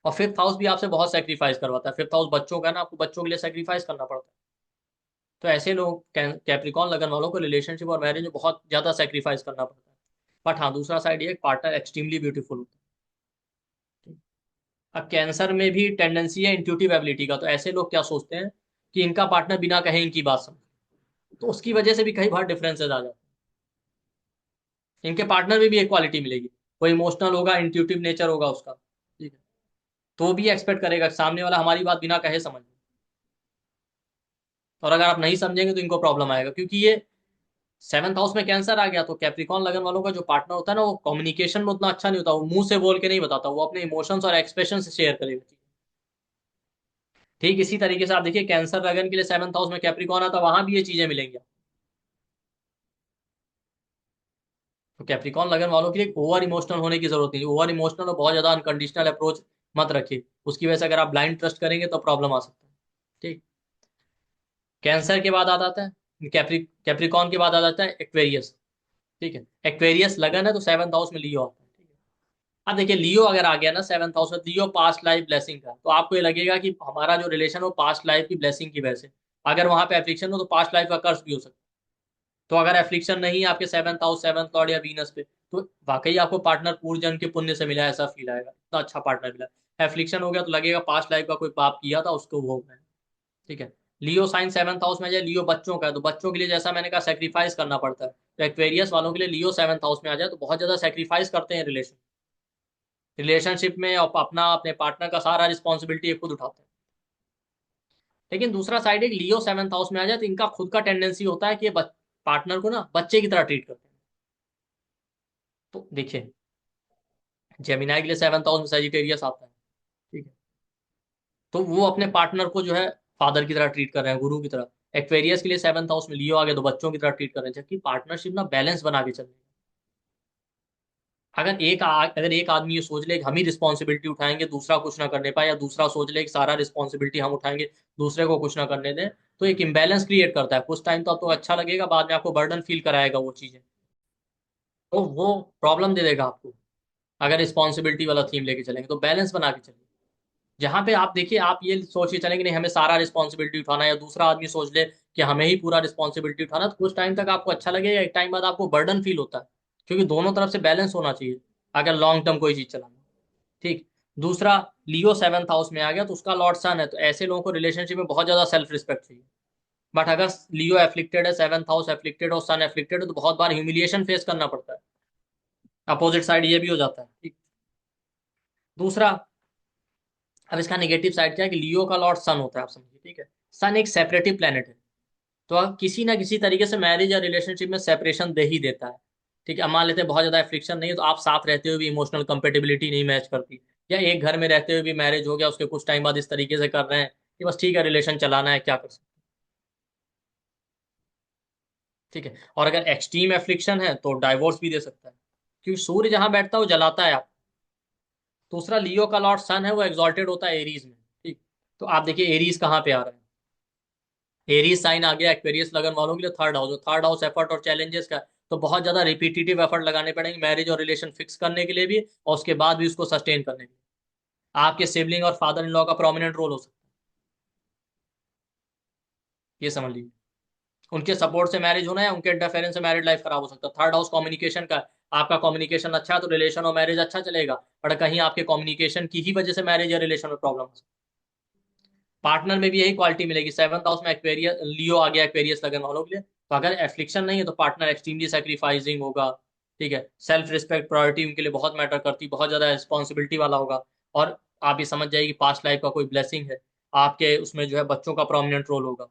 और फिफ्थ हाउस भी आपसे बहुत सेक्रीफाइस करवाता है। फिफ्थ हाउस बच्चों का ना, आपको बच्चों के लिए सेक्रीफाइस करना पड़ता है। तो ऐसे लोग कैप्रिकॉन लगन वालों को रिलेशनशिप और मैरिज में बहुत ज्यादा सेक्रीफाइस करना पड़ता है। बट हाँ, दूसरा साइड ये पार्टनर एक्सट्रीमली ब्यूटीफुल होता है। अब कैंसर में भी टेंडेंसी है इंट्यूटिव एबिलिटी का, तो ऐसे लोग क्या सोचते हैं कि इनका पार्टनर बिना कहे इनकी बात समझे, तो उसकी वजह से भी कई बार डिफरेंसेस आ जाते हैं। इनके पार्टनर में भी एक क्वालिटी मिलेगी, वो इमोशनल होगा, इंट्यूटिव नेचर होगा उसका। ठीक है। तो वो भी एक्सपेक्ट करेगा सामने वाला हमारी बात बिना कहे समझे, और अगर आप नहीं समझेंगे तो इनको प्रॉब्लम आएगा, क्योंकि ये सेवंथ हाउस में कैंसर आ गया। तो कैप्रिकॉन लगन वालों का जो पार्टनर होता है ना, वो कम्युनिकेशन में उतना अच्छा नहीं होता, वो मुंह से बोल के नहीं बताता, वो अपने इमोशंस और एक्सप्रेशन से शेयर करेगा। ठीक इसी तरीके से आप देखिए कैंसर लगन के लिए सेवंथ हाउस में कैप्रिकॉन आता, वहां भी ये चीजें मिलेंगी। तो कैप्रिकॉन लगन वालों के लिए ओवर इमोशनल होने की जरूरत नहीं। ओवर इमोशनल और बहुत ज्यादा अनकंडीशनल अप्रोच मत रखिए, उसकी वजह से अगर आप ब्लाइंड ट्रस्ट करेंगे तो प्रॉब्लम आ सकता है। ठीक। कैंसर के बाद आ जाता है कैप्रिकॉन के बाद आ जाता है एक्वेरियस। ठीक है। एक्वेरियस लगन है तो सेवंथ हाउस में लियो आता है। ठीक है। अब देखिए लियो अगर आ गया ना सेवंथ हाउस में, लियो पास्ट लाइफ ब्लेसिंग का, तो आपको ये लगेगा कि हमारा जो रिलेशन हो पास्ट लाइफ की ब्लेसिंग की वजह से। अगर वहां पे एफ्लिक्शन हो तो पास्ट लाइफ का कर्स भी हो सकता है। तो अगर एफ्लिक्शन नहीं है आपके सेवंथ हाउस, सेवंथ लॉर्ड या वीनस पे, तो वाकई आपको पार्टनर पूर्व जन्म के पुण्य से मिला है, ऐसा फील आएगा, इतना अच्छा पार्टनर मिला। एफ्लिक्शन हो गया तो लगेगा पास्ट लाइफ का कोई पाप किया था उसको वो है। ठीक है। लियो साइन सेवंथ हाउस में जाए, लियो बच्चों का है, तो बच्चों के लिए जैसा मैंने कहा सेक्रीफाइस करना पड़ता है। तो एक्वेरियस वालों के लिए लियो सेवंथ हाउस में आ जाए तो बहुत ज्यादा सेक्रीफाइस करते हैं रिलेशनशिप में, और अपना अपने पार्टनर का सारा रिस्पॉन्सिबिलिटी खुद उठाते हैं। लेकिन दूसरा साइड एक लियो सेवंथ हाउस में आ जाए तो इनका खुद का टेंडेंसी होता है कि पार्टनर को ना बच्चे की तरह ट्रीट करते हैं। तो देखिए जेमिनाई के लिए सेवंथ हाउस में सेजिटेरियस आता है। ठीक है। तो वो अपने पार्टनर को जो है फादर की तरह ट्रीट कर रहे हैं, गुरु की तरह। एक्वेरियस के लिए सेवंथ हाउस में लियो आ गया तो बच्चों की तरह ट्रीट कर रहे हैं, जबकि पार्टनरशिप ना बैलेंस बना के चल रही है। अगर एक आदमी ये सोच ले कि हम ही रिस्पॉन्सिबिलिटी उठाएंगे, दूसरा कुछ ना करने पाए, या दूसरा सोच ले कि सारा रिस्पॉन्सिबिलिटी हम उठाएंगे, दूसरे को कुछ ना करने दें, तो एक इम्बैलेंस क्रिएट करता है। कुछ टाइम तो आपको अच्छा लगेगा, बाद में आपको बर्डन फील कराएगा वो चीजें, तो वो प्रॉब्लम दे देगा आपको। अगर रिस्पॉन्सिबिलिटी वाला थीम लेके चलेंगे तो बैलेंस बना के चलेंगे। जहां पे आप देखिए, आप ये सोच के चलेंगे नहीं हमें सारा रिस्पॉन्सिबिलिटी उठाना है, या दूसरा आदमी सोच ले कि हमें ही पूरा रिस्पॉन्सिबिलिटी उठाना, तो कुछ टाइम तक आपको अच्छा लगेगा, एक टाइम बाद आपको बर्डन फील होता है। क्योंकि दोनों तरफ से बैलेंस होना चाहिए अगर लॉन्ग टर्म कोई चीज चलाना। ठीक। दूसरा, लियो सेवंथ हाउस में आ गया तो उसका लॉर्ड सन है, तो ऐसे लोगों को रिलेशनशिप में बहुत ज्यादा सेल्फ रिस्पेक्ट चाहिए। बट अगर लियो एफ्लिक्टेड है, सेवंथ हाउस एफ्लिक्टेड और सन एफ्लिक्टेड है, तो बहुत बार ह्यूमिलिएशन फेस करना पड़ता है। अपोजिट साइड ये भी हो जाता है। ठीक। दूसरा, अब इसका नेगेटिव साइड क्या है कि लियो का लॉर्ड सन होता है, आप समझिए। ठीक है। सन एक सेपरेटिव प्लेनेट है, तो अब किसी ना किसी तरीके से मैरिज या रिलेशनशिप में सेपरेशन दे ही देता है। ठीक है। अब मान लेते हैं बहुत ज्यादा फ्रिक्शन नहीं है, तो आप साथ रहते हुए भी इमोशनल कंपेटिबिलिटी नहीं मैच करती, या एक घर में रहते हुए भी मैरिज हो गया, उसके कुछ टाइम बाद इस तरीके से कर रहे हैं कि बस ठीक है रिलेशन चलाना है, क्या कर सकते हैं। ठीक है। और अगर एक्सट्रीम एफ्लिक्शन है तो डाइवोर्स भी दे सकता है, क्योंकि सूर्य जहां बैठता है वो जलाता है आप। दूसरा, लियो का लॉर्ड सन है, वो एग्जॉल्टेड होता है एरीज में। ठीक। तो आप देखिए एरीज कहाँ पे आ रहा है। एरीज साइन आ गया एक्वेरियस लगन वालों के लिए third house, third house effort और चैलेंजेस का। तो बहुत ज्यादा रिपीटेटिव एफर्ट लगाने पड़ेंगे मैरिज और रिलेशन फिक्स करने के लिए भी, और उसके बाद भी उसको सस्टेन करने के लिए। आपके सिबलिंग और फादर इन लॉ का प्रोमिनेंट रोल हो सकता है, ये समझ लीजिए। उनके सपोर्ट से मैरिज होना है, उनके इंटरफेरेंस से मैरिड लाइफ खराब हो सकता है। थर्ड हाउस कम्युनिकेशन का। आपका कम्युनिकेशन अच्छा है तो रिलेशन और मैरिज अच्छा चलेगा, पर कहीं आपके कम्युनिकेशन की ही वजह से मैरिज या रिलेशन में प्रॉब्लम हो सकती है। पार्टनर में भी यही क्वालिटी मिलेगी। सेवंथ हाउस में एक्वेरियस लियो आ गया एक्वेरियस लगन वालों के लिए, तो अगर एफ्लिक्शन नहीं है तो पार्टनर एक्सट्रीमली सेक्रीफाइसिंग होगा। ठीक है। सेल्फ रिस्पेक्ट प्रायोरिटी उनके लिए बहुत मैटर करती, बहुत ज्यादा रिस्पॉन्सिबिलिटी वाला होगा। और आप ये समझ जाइए कि पास्ट लाइफ का कोई ब्लेसिंग है, आपके उसमें जो है बच्चों का प्रोमिनेंट रोल होगा।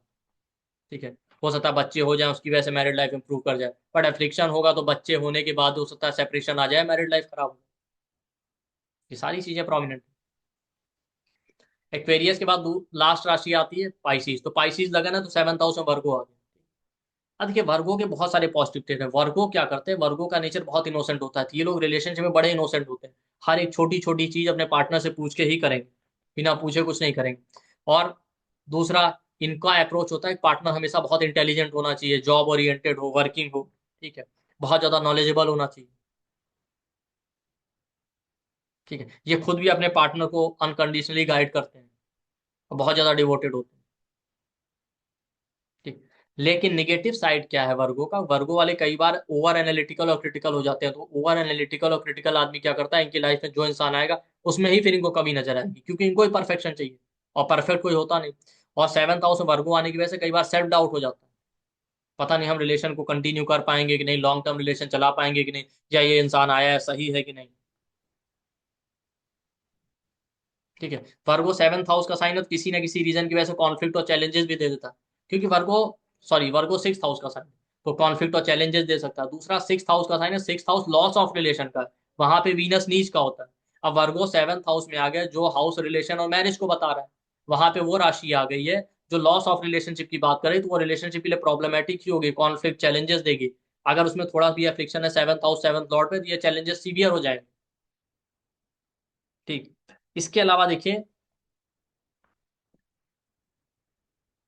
ठीक है। हो सकता है बच्चे हो जाए उसकी वजह से मैरिड लाइफ इंप्रूव कर जाए, बट एफ्लिक्शन होगा तो बच्चे होने के बाद हो सकता है सेपरेशन आ जाए, मैरिड लाइफ खराब हो जाए। ये सारी चीजें प्रोमिनेंट। एक्वेरियस के बाद लास्ट राशि आती है पाइसिस, तो पाइसिस लगन है तो सेवंथ हाउस में वर्गो आ गया। अब देखिए वर्गो के बहुत सारे पॉजिटिव ट्रेड है। वर्गो क्या करते हैं, वर्गो का नेचर बहुत इनोसेंट होता है, तो ये लोग रिलेशनशिप में बड़े इनोसेंट होते हैं। हर एक छोटी छोटी चीज अपने पार्टनर से पूछ के ही करेंगे, बिना पूछे कुछ नहीं करेंगे। और दूसरा, इनका अप्रोच होता है कि पार्टनर हमेशा बहुत इंटेलिजेंट होना चाहिए, जॉब ओरिएंटेड हो, वर्किंग हो। ठीक है। बहुत ज्यादा नॉलेजेबल होना चाहिए। ठीक है। ये खुद भी अपने पार्टनर को अनकंडीशनली गाइड करते हैं, और बहुत ज्यादा डिवोटेड होते हैं। ठीक। लेकिन निगेटिव साइड क्या है वर्गो का, वर्गो वाले कई बार ओवर एनालिटिकल और क्रिटिकल हो जाते हैं। तो ओवर एनालिटिकल और क्रिटिकल आदमी क्या करता है, इनकी लाइफ में जो इंसान आएगा उसमें ही फिर इनको कमी नजर आएगी, क्योंकि इनको ही परफेक्शन चाहिए, और परफेक्ट कोई होता नहीं। और सेवंथ हाउस में वर्गो आने की वजह से कई बार सेल्फ डाउट हो जाता है, पता नहीं हम रिलेशन को कंटिन्यू कर पाएंगे कि नहीं, लॉन्ग टर्म रिलेशन चला पाएंगे कि नहीं, या ये इंसान आया है सही है कि नहीं। ठीक है। वर्गो सेवंथ हाउस का साइन है, तो किसी ना किसी रीजन की वजह से कॉन्फ्लिक्ट और चैलेंजेस भी दे देता है। क्योंकि वर्गो, सॉरी वर्गो सिक्स हाउस का साइन, तो कॉन्फ्लिक्ट और चैलेंजेस दे सकता है। दूसरा, सिक्स हाउस का साइन है, six house loss of relation का है, वहां पे वीनस नीच का होता है। अब वर्गो सेवंथ हाउस में आ गया, जो हाउस रिलेशन और मैरिज को बता रहा है, वहां पे वो राशि आ गई है जो लॉस ऑफ रिलेशनशिप की बात करे, तो वो रिलेशनशिप के लिए प्रॉब्लमेटिक ही होगी, कॉन्फ्लिक्ट चैलेंजेस देगी। अगर उसमें थोड़ा भी फ्रिक्शन है सेवंथ हाउस सेवंथ लॉर्ड पे, तो ये चैलेंजेस सीवियर हो जाएंगे। ठीक। इसके अलावा देखिए,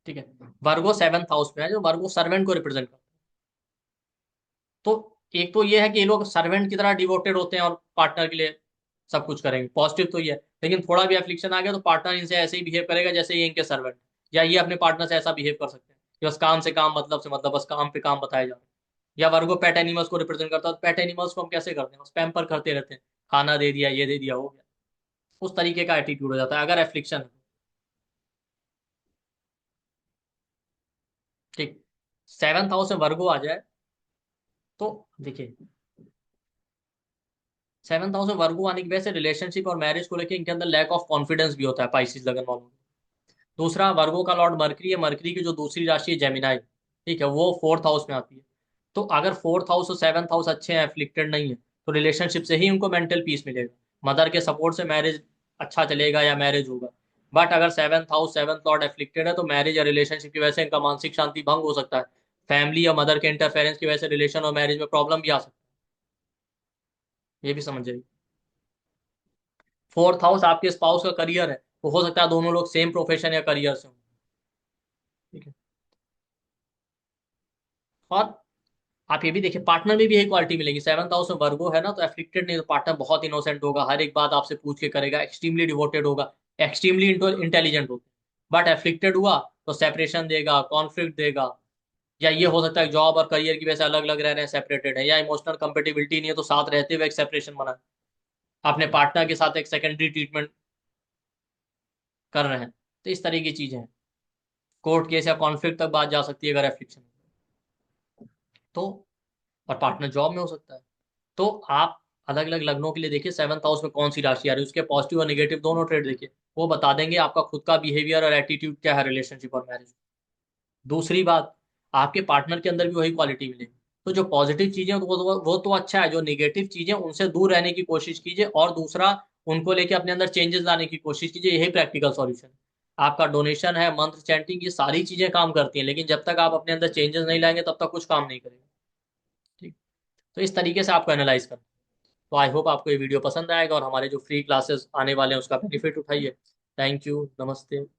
ठीक है, वर्गो सेवंथ हाउस में है, जो वर्गो सर्वेंट को रिप्रेजेंट करता है। तो एक तो ये है कि ये लोग सर्वेंट की तरह डिवोटेड होते हैं और पार्टनर के लिए सब कुछ करेंगे, पॉजिटिव तो ये है। लेकिन थोड़ा भी एफ्लिक्शन आ गया तो पार्टनर इनसे ऐसे ही बिहेव करेगा जैसे ये इनके सर्वेंट, या ये अपने पार्टनर से ऐसा बिहेव कर सकते हैं कि बस काम से काम, मतलब से मतलब, बस काम पे काम बताया जा रहा है। या वर्गो पेट एनिमल्स को रिप्रेजेंट करता है, तो पेट एनिमल्स को हम कैसे करते हैं, बस पैम्पर करते रहते हैं, खाना दे दिया, ये दे दिया, हो गया। उस तरीके का एटीट्यूड हो जाता है अगर एफ्लिक्शन है। ठीक। सेवंथ हाउस में वर्गो आ जाए तो देखिए, सेवंथ हाउस में वर्गो आने की वजह से रिलेशनशिप और मैरिज को लेकर इनके अंदर लैक ऑफ कॉन्फिडेंस भी होता है, पाइसिस लगन वालों को। दूसरा, वर्गो का लॉर्ड मरकरी है, मरकरी की जो दूसरी राशि है जेमिनाई, ठीक है, वो फोर्थ हाउस में आती है। तो अगर फोर्थ हाउस और सेवंथ हाउस अच्छे हैं, एफ्लिक्टेड नहीं है, तो रिलेशनशिप से ही उनको मेंटल पीस मिलेगा, मदर के सपोर्ट से मैरिज अच्छा चलेगा या मैरिज होगा। बट अगर seventh house seventh Lord afflicted है, तो मैरिज या रिलेशनशिप की वजह से इनका मानसिक शांति भंग हो सकता है। फैमिली या मदर के इंटरफेरेंस की वजह से रिलेशन और मैरिज में प्रॉब्लम भी आ सकता है। ये भी समझ जाइए। फोर्थ हाउस आपके स्पाउस का करियर है, तो हो सकता है दोनों लोग सेम प्रोफेशन या करियर से हों। ठीक है। और आप ये भी देखिए, पार्टनर में भी यही क्वालिटी मिलेगी। सेवंथ हाउस में वर्गो है ना, तो एफ्लिक्टेड नहीं, तो पार्टनर बहुत इनोसेंट होगा, हर एक बात आपसे पूछ के करेगा, एक्सट्रीमली डिवोटेड होगा, एक्सट्रीमली इंटेलिजेंट होगा। बट एफ्लिक्टेड हुआ तो सेपरेशन देगा, कॉन्फ्लिक्ट देगा, या ये हो सकता है जॉब और करियर की वजह से अलग अलग रह रहे हैं, सेपरेटेड है, या इमोशनल कंपेटिबिलिटी नहीं है, तो साथ रहते हुए एक सेपरेशन बना है। अपने पार्टनर के साथ एक सेकेंडरी ट्रीटमेंट कर रहे हैं। तो इस तरह की चीजें हैं। कोर्ट केस या कॉन्फ्लिक्ट तक बात जा सकती है अगर एफ्लिक्शन। तो और पार्टनर जॉब में हो सकता है। तो आप अलग अलग लग्नों के लिए देखिए सेवंथ हाउस में कौन सी राशि आ रही है, उसके पॉजिटिव और नेगेटिव दोनों ट्रेड देखिए, वो बता देंगे आपका खुद का बिहेवियर और एटीट्यूड क्या है रिलेशनशिप और मैरिज। दूसरी बात, आपके पार्टनर के अंदर भी वही क्वालिटी मिलेगी। तो जो पॉजिटिव चीजें हैं, तो वो तो अच्छा है, जो निगेटिव चीजें उनसे दूर रहने की कोशिश कीजिए, और दूसरा, उनको लेके अपने अंदर चेंजेस लाने की कोशिश कीजिए, यही प्रैक्टिकल सॉल्यूशन है। आपका डोनेशन है, मंत्र चैंटिंग, ये सारी चीजें काम करती हैं, लेकिन जब तक आप अपने अंदर चेंजेस नहीं लाएंगे तब तक कुछ काम नहीं करेगा। ठीक। तो इस तरीके से आपको एनालाइज करना। तो आई होप आपको ये वीडियो पसंद आएगा, और हमारे जो फ्री क्लासेस आने वाले हैं उसका बेनिफिट उठाइए। थैंक यू, नमस्ते।